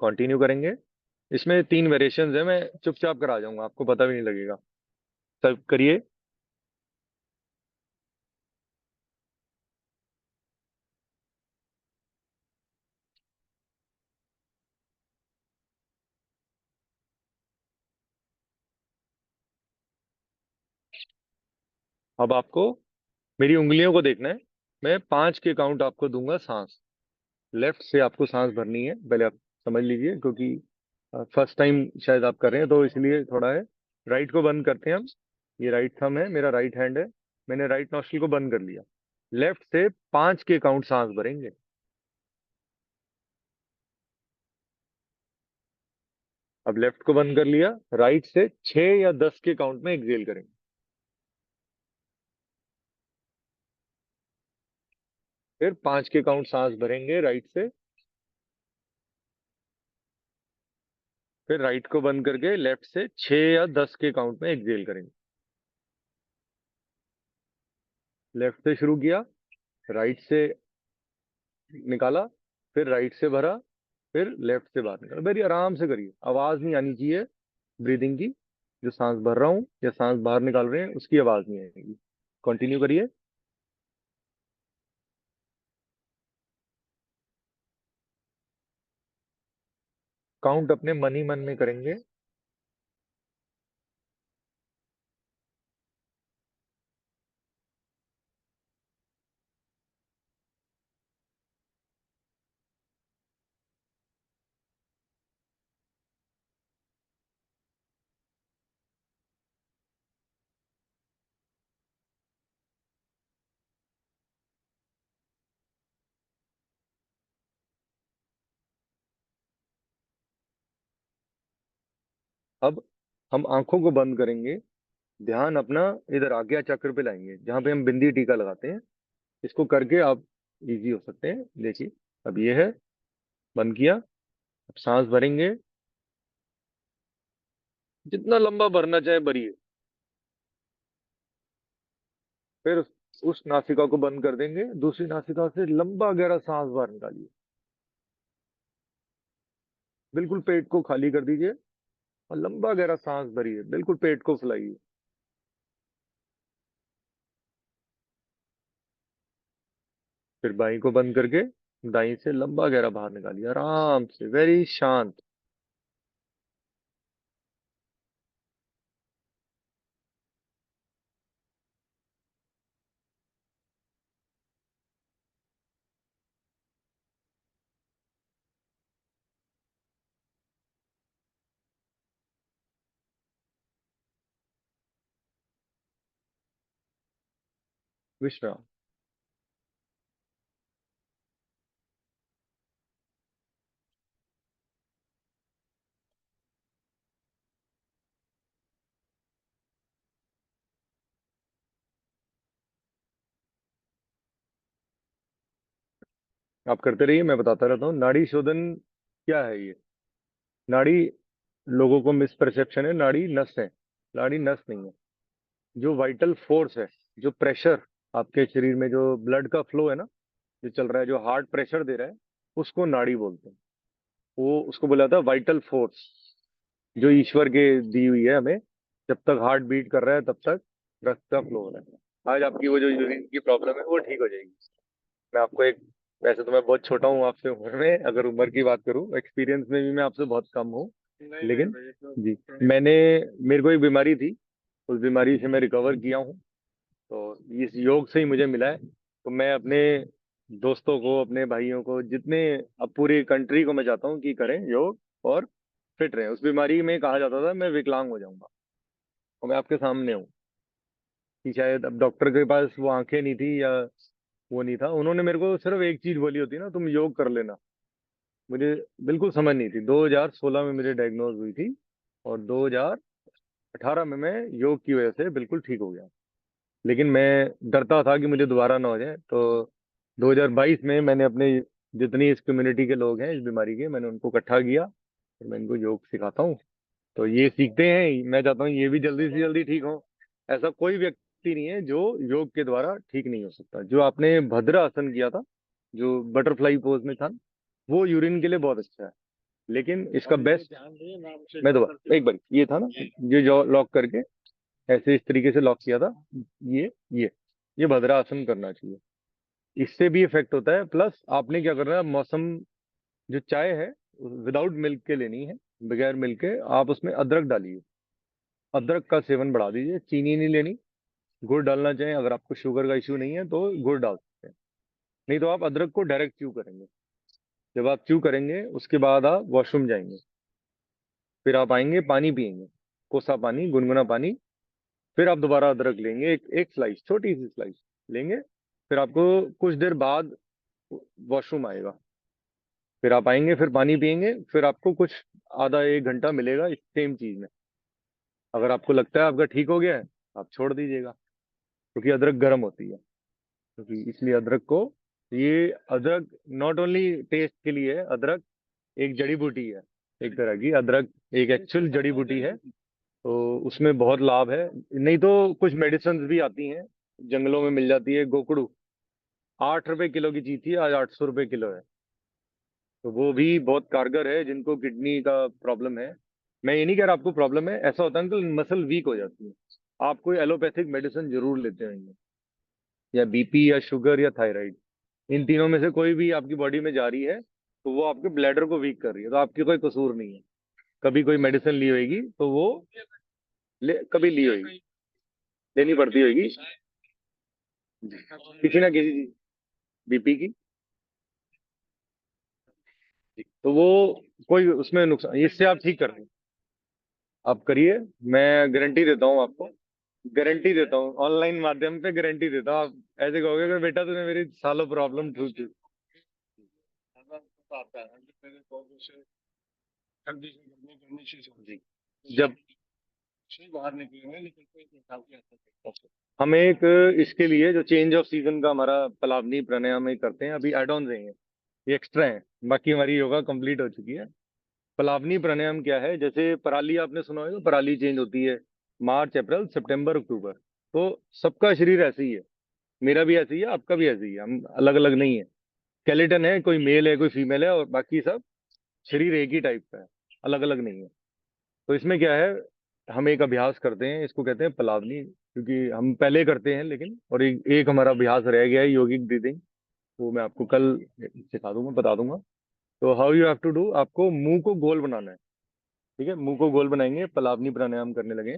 कंटिन्यू करेंगे। इसमें 3 वेरिएशंस है, मैं चुपचाप करा जाऊंगा, आपको पता भी नहीं लगेगा। सब करिए। अब आपको मेरी उंगलियों को देखना है। मैं 5 के काउंट आपको दूंगा सांस। लेफ्ट से आपको सांस भरनी है, पहले आप समझ लीजिए, क्योंकि फर्स्ट टाइम शायद आप कर रहे हैं तो इसलिए थोड़ा है। राइट को बंद करते हैं हम। ये राइट थंब है, मेरा राइट हैंड है। मैंने राइट नॉस्ट्रिल को बंद कर लिया। लेफ्ट से 5 के काउंट सांस भरेंगे। अब लेफ्ट को बंद कर लिया, राइट से 6 या 10 के काउंट में एक्सेल करेंगे। फिर 5 के काउंट सांस भरेंगे राइट से। फिर राइट को बंद करके लेफ्ट से 6 या 10 के काउंट में एक्सेल करेंगे। लेफ्ट से शुरू किया, राइट से निकाला, फिर राइट से भरा, फिर लेफ्ट से बाहर निकाला। वेरी आराम से करिए, आवाज नहीं आनी चाहिए ब्रीदिंग की। जो सांस भर रहा हूँ या सांस बाहर निकाल रहे हैं उसकी आवाज नहीं आएगी। कंटिन्यू करिए। काउंट अपने मन ही मन में करेंगे। अब हम आंखों को बंद करेंगे। ध्यान अपना इधर आज्ञा चक्र पे लाएंगे, जहां पे हम बिंदी टीका लगाते हैं। इसको करके आप इजी हो सकते हैं। देखिए, अब ये है, बंद किया। अब सांस भरेंगे, जितना लंबा भरना चाहे भरिए। फिर उस नासिका को बंद कर देंगे, दूसरी नासिका से लंबा गहरा सांस बाहर निकालिए। बिल्कुल पेट को खाली कर दीजिए और लंबा गहरा सांस भरिए, बिल्कुल पेट को फुलाइए। फिर बाई को बंद करके दाई से लंबा गहरा बाहर निकालिए, आराम से, वेरी शांत। विश्राम। आप करते रहिए, मैं बताता रहता हूँ। नाड़ी शोधन क्या है ये? नाड़ी, लोगों को मिसपरसेप्शन है, नाड़ी नस है। नाड़ी नस नहीं है। जो वाइटल फोर्स है, जो प्रेशर आपके शरीर में, जो ब्लड का फ्लो है ना, जो चल रहा है, जो हार्ट प्रेशर दे रहा है, उसको नाड़ी बोलते हैं। वो उसको बोला था वाइटल फोर्स, जो ईश्वर के दी हुई है हमें। जब तक हार्ट बीट कर रहा है तब तक रक्त का फ्लो हो रहा है। आज आपकी वो जो यूरिन की प्रॉब्लम है वो ठीक हो जाएगी। मैं आपको एक, वैसे तो मैं बहुत छोटा हूँ आपसे उम्र में, अगर उम्र की बात करूँ, एक्सपीरियंस में भी मैं आपसे बहुत कम हूँ। लेकिन जी, मैंने, मेरे को एक बीमारी थी, उस बीमारी से मैं रिकवर किया हूँ। तो इस योग से ही मुझे मिला है। तो मैं अपने दोस्तों को, अपने भाइयों को, जितने, अब पूरी कंट्री को मैं चाहता हूँ कि करें योग और फिट रहें। उस बीमारी में कहा जाता था मैं विकलांग हो जाऊंगा, और मैं आपके सामने हूँ कि शायद अब डॉक्टर के पास वो आंखें नहीं थी या वो नहीं था, उन्होंने मेरे को सिर्फ एक चीज बोली होती ना, तुम योग कर लेना। मुझे बिल्कुल समझ नहीं थी। 2016 में मुझे डायग्नोज हुई थी, और 2018 में मैं योग की वजह से बिल्कुल ठीक हो गया। लेकिन मैं डरता था कि मुझे दोबारा ना हो जाए। तो 2022 में मैंने अपने जितनी इस कम्युनिटी के लोग हैं इस बीमारी के, मैंने उनको इकट्ठा किया और मैं इनको योग सिखाता हूँ। तो ये सीखते हैं, मैं चाहता हूँ ये भी जल्दी से जल्दी ठीक हो। ऐसा कोई व्यक्ति नहीं है जो योग के द्वारा ठीक नहीं हो सकता। जो आपने भद्र आसन किया था, जो बटरफ्लाई पोज में था, वो यूरिन के लिए बहुत अच्छा है। लेकिन इसका बेस्ट, मैं दोबारा एक बार, ये था ना, ये जो लॉक करके ऐसे इस तरीके से लॉक किया था, ये ये ये भद्रासन करना चाहिए। इससे भी इफेक्ट होता है। प्लस आपने क्या करना है, मौसम, जो चाय है विदाउट मिल्क के लेनी है, बगैर मिल्क के। आप उसमें अदरक डालिए, अदरक का सेवन बढ़ा दीजिए। चीनी नहीं लेनी। गुड़ डालना चाहें, अगर आपको शुगर का इश्यू नहीं है तो गुड़ डाल सकते हैं, नहीं तो आप अदरक को डायरेक्ट च्यू करेंगे। जब आप च्यू करेंगे उसके बाद आप वॉशरूम जाएंगे, फिर आप आएंगे, पानी पिएंगे, कोसा पानी, गुनगुना पानी। फिर आप दोबारा अदरक लेंगे, एक एक स्लाइस, छोटी सी स्लाइस लेंगे। फिर आपको कुछ देर बाद वॉशरूम आएगा, फिर आप आएंगे, फिर पानी पिएंगे, फिर आपको कुछ आधा एक घंटा मिलेगा इस सेम चीज में। अगर आपको लगता है आपका ठीक हो गया है, आप छोड़ दीजिएगा, क्योंकि अदरक गर्म होती है। क्योंकि इसलिए अदरक को, ये अदरक नॉट ओनली टेस्ट के लिए है, अदरक एक जड़ी बूटी है, एक तरह की अदरक एक एक्चुअल जड़ी बूटी है। तो उसमें बहुत लाभ है। नहीं तो कुछ मेडिसिन भी आती हैं, जंगलों में मिल जाती है। गोकड़ू 8 रुपए किलो की चीज थी, आज 800 रुपए किलो है। तो वो भी बहुत कारगर है जिनको किडनी का प्रॉब्लम है। मैं ये नहीं कह रहा आपको प्रॉब्लम है, ऐसा होता है अंकल, मसल वीक हो जाती है। आप कोई एलोपैथिक मेडिसिन जरूर लेते होंगे, या बीपी या शुगर या थायराइड, इन तीनों में से कोई भी आपकी बॉडी में जा रही है तो वो आपके ब्लैडर को वीक कर रही है, तो आपकी कोई कसूर नहीं है। कभी कोई मेडिसिन ली होगी तो वो कभी ली होगी, लेनी पड़ती होगी किसी ना किसी चीज, बीपी की। तो वो कोई उसमें नुकसान, इससे आप ठीक कर रहे हैं, आप करिए। मैं गारंटी देता हूँ आपको, गारंटी देता हूँ, ऑनलाइन माध्यम पे गारंटी देता हूँ। आप ऐसे कहोगे कि बेटा तूने मेरी सालों प्रॉब्लम ठीक की। जी। जब हम एक, इसके लिए जो चेंज ऑफ सीजन का हमारा पलावनी प्राणायाम में करते हैं, अभी एड ऑन हैं, ये एक्स्ट्रा है, बाकी हमारी योगा कंप्लीट हो चुकी है। पलावनी प्राणायाम क्या है, जैसे पराली आपने सुना होगा, पराली चेंज होती है मार्च अप्रैल सितंबर अक्टूबर। तो सबका शरीर ऐसे ही है, मेरा भी ऐसे ही है, आपका भी ऐसे ही है, हम अलग अलग नहीं है। स्केलेटन है, कोई मेल है कोई फीमेल है, और बाकी सब शरीर एक ही टाइप का है, अलग अलग नहीं है। तो इसमें क्या है, हम एक अभ्यास करते हैं, इसको कहते हैं पलावनी, क्योंकि हम पहले करते हैं लेकिन, और एक हमारा अभ्यास रह गया है योगिक ब्रीदिंग, वो मैं आपको कल सिखा दूंगा, बता दूंगा। तो how you have to do, आपको मुंह को गोल बनाना है। ठीक है, मुंह को गोल बनाएंगे, पलावनी प्राणायाम करने लगे।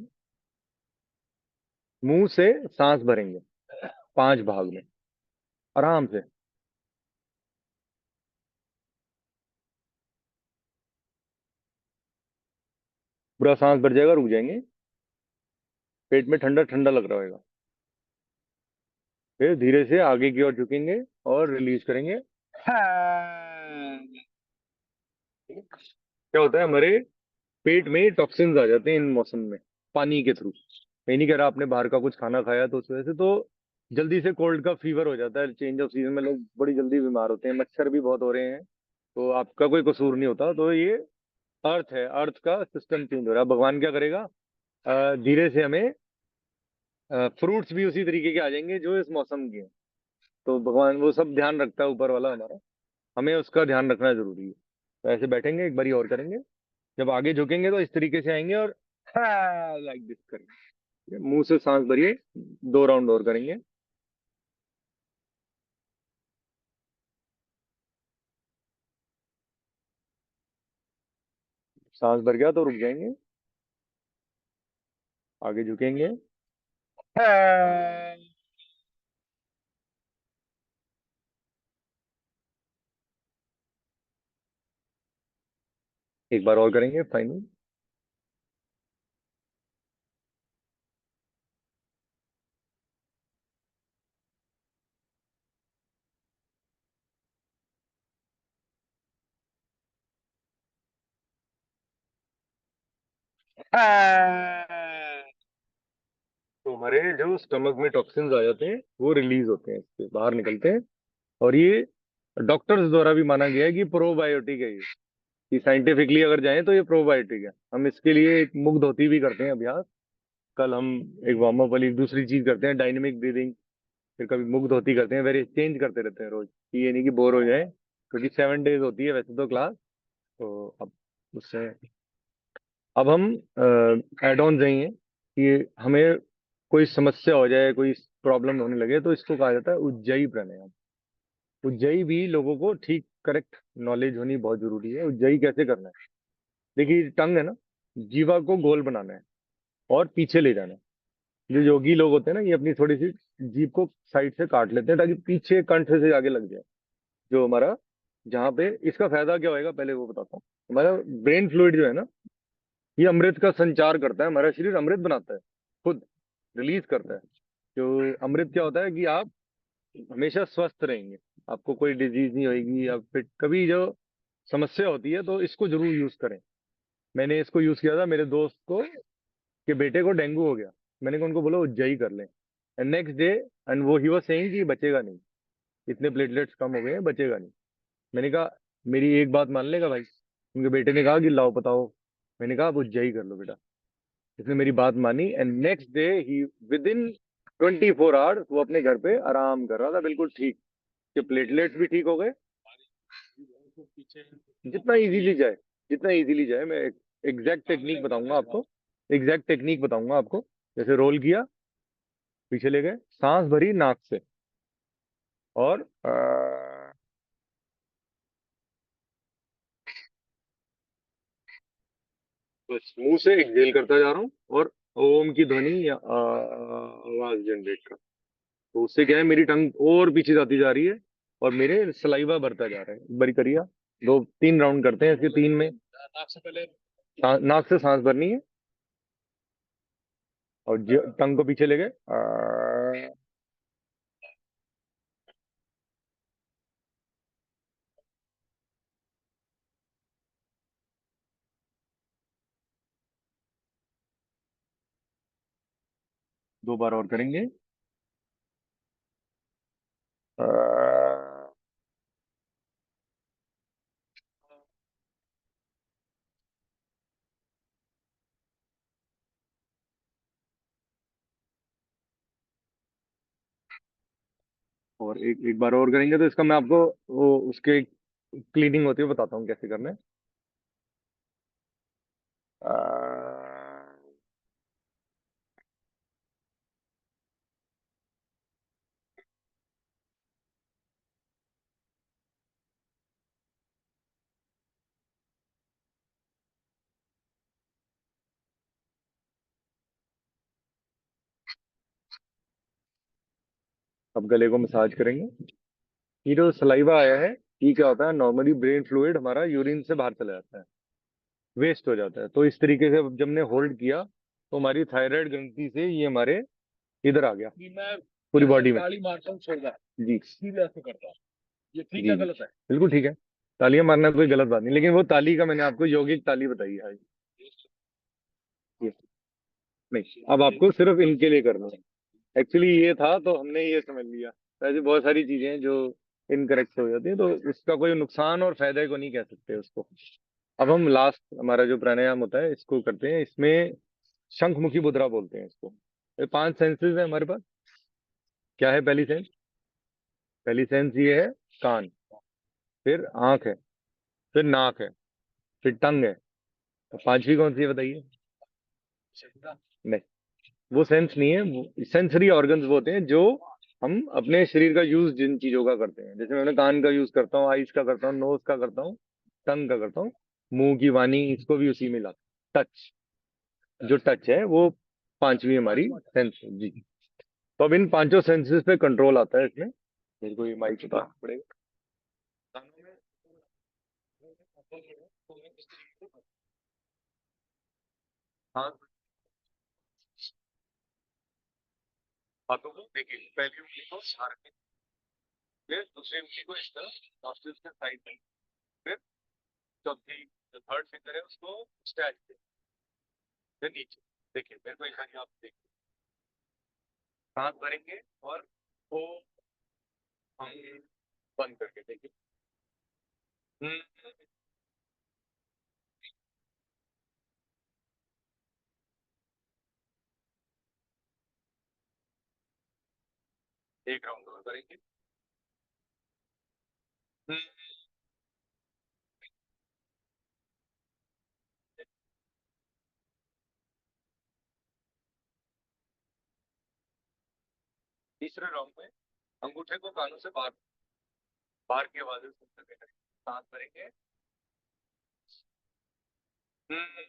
मुंह से सांस भरेंगे 5 भाग में, आराम से। पूरा सांस भर जाएगा, रुक जाएंगे, पेट में ठंडा ठंडा लग रहा होगा। फिर धीरे से आगे की ओर झुकेंगे और रिलीज करेंगे। क्या होता है, हमारे पेट में टॉक्सिन्स आ जाते हैं इन मौसम में, पानी के थ्रू। मैं नहीं कह रहा आपने बाहर का कुछ खाना खाया तो उस वजह से तो जल्दी से कोल्ड का फीवर हो जाता है। चेंज ऑफ सीजन में लोग बड़ी जल्दी बीमार होते हैं, मच्छर भी बहुत हो रहे हैं। तो आपका कोई कसूर नहीं होता। तो ये अर्थ है, अर्थ का सिस्टम चेंज हो रहा है। भगवान क्या करेगा, धीरे से हमें फ्रूट्स भी उसी तरीके के आ जाएंगे जो इस मौसम के हैं। तो भगवान वो सब ध्यान रखता है ऊपर वाला हमारा, हमें उसका ध्यान रखना जरूरी है। तो ऐसे बैठेंगे, एक बारी और करेंगे। जब आगे झुकेंगे तो इस तरीके से आएंगे और लाइक दिस करेंगे। ठीक है? मुंह से सांस भरिए, 2 राउंड और करेंगे। सांस भर गया तो रुक जाएंगे, आगे झुकेंगे। एक बार और करेंगे फाइनल। तो हमारे जो स्टमक में टॉक्सिन्स आ जाते हैं वो रिलीज होते हैं, इससे बाहर निकलते हैं। और ये डॉक्टर्स द्वारा भी माना गया है कि प्रोबायोटिक है ये, कि साइंटिफिकली अगर जाएं तो ये प्रोबायोटिक है। हम इसके लिए एक मुग्ध होती भी करते हैं अभ्यास। कल हम एक वार्म अप वाली दूसरी चीज करते हैं, डायनेमिक ब्रीदिंग। फिर कभी मुग्ध होती करते हैं, वेरी चेंज करते रहते हैं रोज, कि ये नहीं कि बोर हो जाए, क्योंकि 7 डेज होती है वैसे तो क्लास। तो अब उससे अब हम एड ऑन जाएंगे कि हमें कोई समस्या हो जाए, कोई प्रॉब्लम होने लगे, तो इसको कहा जाता है उज्जयी प्राणायाम। उज्जयी भी लोगों को ठीक करेक्ट नॉलेज होनी बहुत जरूरी है। उज्जयी कैसे करना है? देखिए, टंग है ना, जीवा को गोल बनाना है और पीछे ले जाना है। जो योगी लोग होते हैं ना, ये अपनी थोड़ी सी जीभ को साइड से काट लेते हैं ताकि पीछे कंठ से आगे लग जाए, जो हमारा जहाँ पे। इसका फायदा क्या होएगा पहले वो बताता हूँ। हमारा ब्रेन फ्लूइड जो है ना, ये अमृत का संचार करता है। हमारा शरीर अमृत बनाता है, खुद रिलीज करता है। जो अमृत क्या होता है कि आप हमेशा स्वस्थ रहेंगे, आपको कोई डिजीज नहीं होगी। आप फिर कभी जो समस्या होती है तो इसको जरूर यूज करें। मैंने इसको यूज किया था मेरे दोस्त को, कि बेटे को डेंगू हो गया। मैंने कहा उनको बोलो उज्जयी कर लें, एंड नेक्स्ट डे, एंड वो ही वाज सेइंग कि बचेगा नहीं, इतने प्लेटलेट्स कम हो गए हैं, बचेगा नहीं। मैंने कहा मेरी एक बात मान लेगा भाई? उनके बेटे ने कहा कि लाओ बताओ। मैंने कहा आप उज्जयी कर लो बेटा। इसने मेरी बात मानी, and next day he, with in 24 hours, वो अपने घर पे आराम कर रहा था बिल्कुल ठीक, कि प्लेटलेट्स भी ठीक हो गए। जितना इजीली जाए, जितना इजीली जाए। मैं एग्जैक्ट टेक्निक बताऊंगा आपको, एग्जैक्ट टेक्निक बताऊंगा आपको। जैसे रोल किया, पीछे ले गए, सांस भरी नाक से, और बस मुंह से एक्सहेल करता जा रहा हूँ, और ओम की ध्वनि या आवाज जनरेट कर। तो उससे क्या है, मेरी टंग और पीछे जाती जा रही है, और मेरे सलाइवा बढ़ता जा रहा है। एक बारी करिए आप। 2-3 राउंड करते हैं इसके, 3 में। नाक से सांस भरनी है, और टंग को पीछे ले गए। 2 बार और करेंगे। आ, और एक एक बार और करेंगे। तो इसका मैं आपको वो उसके क्लीनिंग होती है बताता हूँ कैसे करना है। आ, अब गले को मसाज करेंगे। ये जो सलाइवा आया है, ये क्या होता है, नॉर्मली ब्रेन फ्लूइड हमारा यूरिन से बाहर चला जाता है, वेस्ट हो जाता है। तो इस तरीके से जब हमने होल्ड किया, तो हमारी थायराइड ग्रंथि से ये हमारे इधर आ गया, पूरी बॉडी में। ताली मारता हूँ शोल्डर जी, सीधे ऐसे करता हूँ। ये ठीक है गलत है? बिल्कुल ठीक है। तालियां मारना कोई गलत बात नहीं, लेकिन वो ताली का मैंने आपको यौगिक ताली बताई है। ये नहीं, अब आपको सिर्फ इनके लिए करना है। एक्चुअली ये था तो हमने ये समझ लिया। ऐसी बहुत सारी चीजें हैं जो इनकरेक्ट हो जाती है, तो उसका कोई नुकसान और फायदे को नहीं कह सकते उसको। अब हम लास्ट हमारा जो प्राणायाम होता है इसको करते हैं। इसमें शंखमुखी मुद्रा बोलते हैं इसको। ये 5 सेंसेस है हमारे पास। क्या है पहली सेंस? पहली सेंस ये है कान, फिर आंख है, फिर नाक है, फिर टंग है। तो पांचवी कौन सी है बताइए? नहीं, वो सेंस नहीं है। वो सेंसरी ऑर्गन्स वो होते हैं जो हम अपने शरीर का यूज जिन चीजों का करते हैं। जैसे मैं कान का यूज करता हूँ, आईज का करता हूँ, नोज का करता हूँ, टंग का करता हूँ, मुंह की वाणी, इसको भी उसी में लाता। टच, जो टच है वो पांचवी हमारी सेंस है जी। तो अब इन पांचों सेंसेस पे कंट्रोल आता है इसमें। मेरे को ये माइक उतारना पड़ेगा। हाँ, हाथों को देखिए, पहली उंगली को झाड़ के, फिर दूसरी उंगली को इस तरह नॉस्ट्रिल्स के साइड में, फिर चौथी जो थर्ड फिंगर है उसको स्ट्रेच पे, फिर नीचे। देखिए मेरे को इशारे आप देखिए, सांस भरेंगे और ओ हम बंद करके देखिए। हम्म, एक राउंड और करेंगे। हम्म, तीसरे राउंड में अंगूठे को कानों से बाहर बाहर की आवाजें सुनते हुए सांस भरेंगे। हम्म,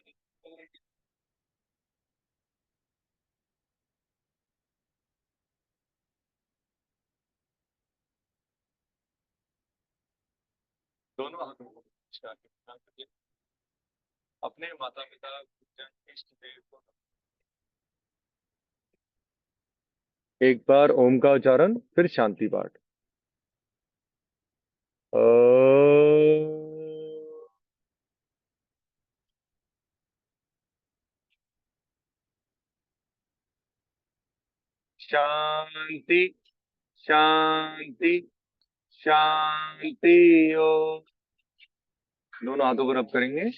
दोनों हाथों को स्टार्ट करिए। अपने माता पिता गुरुजन इष्ट देव को एक बार ओम का उच्चारण, फिर शांति पाठ। शांति, शांति, शांति। ओम। दोनों हाथों को रब करेंगे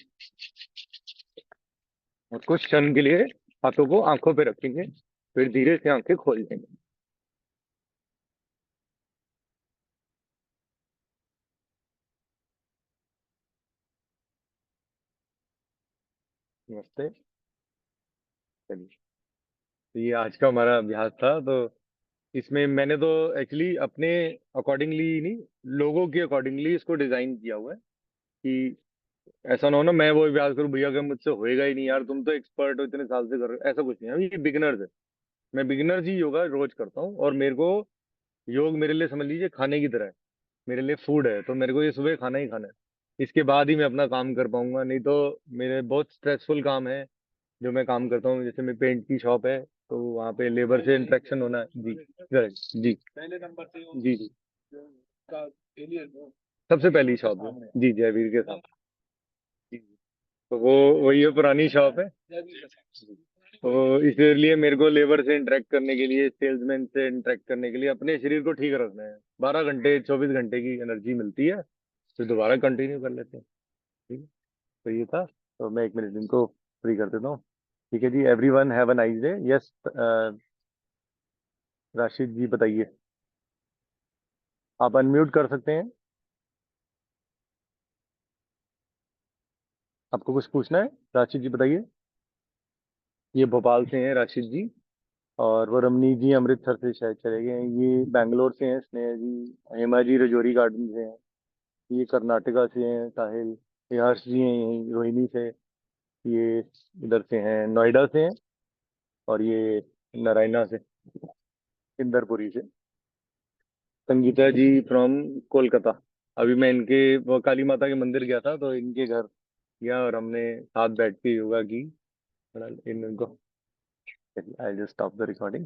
और कुछ क्षण के लिए हाथों को आंखों पे रखेंगे, फिर धीरे से आंखें खोल देंगे। नमस्ते। चलिए, तो ये आज का हमारा अभ्यास था। तो इसमें मैंने तो एक्चुअली अपने अकॉर्डिंगली नहीं, लोगों के अकॉर्डिंगली इसको डिजाइन किया हुआ है कि ऐसा ना हो ना मैं वो अभ्यास करूं भैया कि मुझसे होएगा ही नहीं यार, तुम तो एक्सपर्ट हो, इतने साल से कर रहे हो। ऐसा कुछ नहीं है, ये बिगिनर्स है। मैं बिगिनर्स ही योगा रोज करता हूँ, और मेरे को योग मेरे लिए समझ लीजिए खाने की तरह है। मेरे लिए फूड है, तो मेरे को ये सुबह खाना ही खाना है। इसके बाद ही मैं अपना काम कर पाऊंगा, नहीं तो मेरे बहुत स्ट्रेसफुल काम है जो मैं काम करता हूँ। जैसे मेरी पेंट की शॉप है, तो वहाँ पे लेबर से इंटरेक्शन होना है जी। करेक्ट जी। पहले नंबर से जी जी। सबसे पहली शॉप है जी, जयवीर के साथ। जी, जी। तो वो वही है, पुरानी शॉप है। तो इसलिए मेरे को लेबर से इंटरेक्ट करने के लिए, सेल्समैन से इंटरेक्ट करने के लिए अपने शरीर को ठीक रखना है। 12 घंटे 24 घंटे की एनर्जी मिलती है, फिर दोबारा कंटिन्यू कर लेते हैं। ठीक है। तो ये था। तो मैं 1 मिनट इनको फ्री कर देता हूँ। ठीक है जी, everyone have a nice day. Yes, Rashid ji बताइए। आप अनम्यूट कर सकते हैं। आपको कुछ पूछना है? राशिद जी बताइए। ये भोपाल से हैं राशिद जी। और वो रमनीत जी अमृतसर से शायद चले गए हैं। ये बैंगलोर से हैं स्नेहा जी। हेमा जी रजौरी गार्डन से हैं। ये कर्नाटका से हैं साहिल। ये हर्ष जी हैं यहीं रोहिणी से। ये इधर से हैं, नोएडा से हैं। और ये नारायणा से, इंदरपुरी से। संगीता जी फ्रॉम कोलकाता। अभी मैं इनके वो काली माता के मंदिर गया था, तो इनके घर गया और हमने साथ बैठ के योगा की। बड़ा इन इनको। I just stop the recording.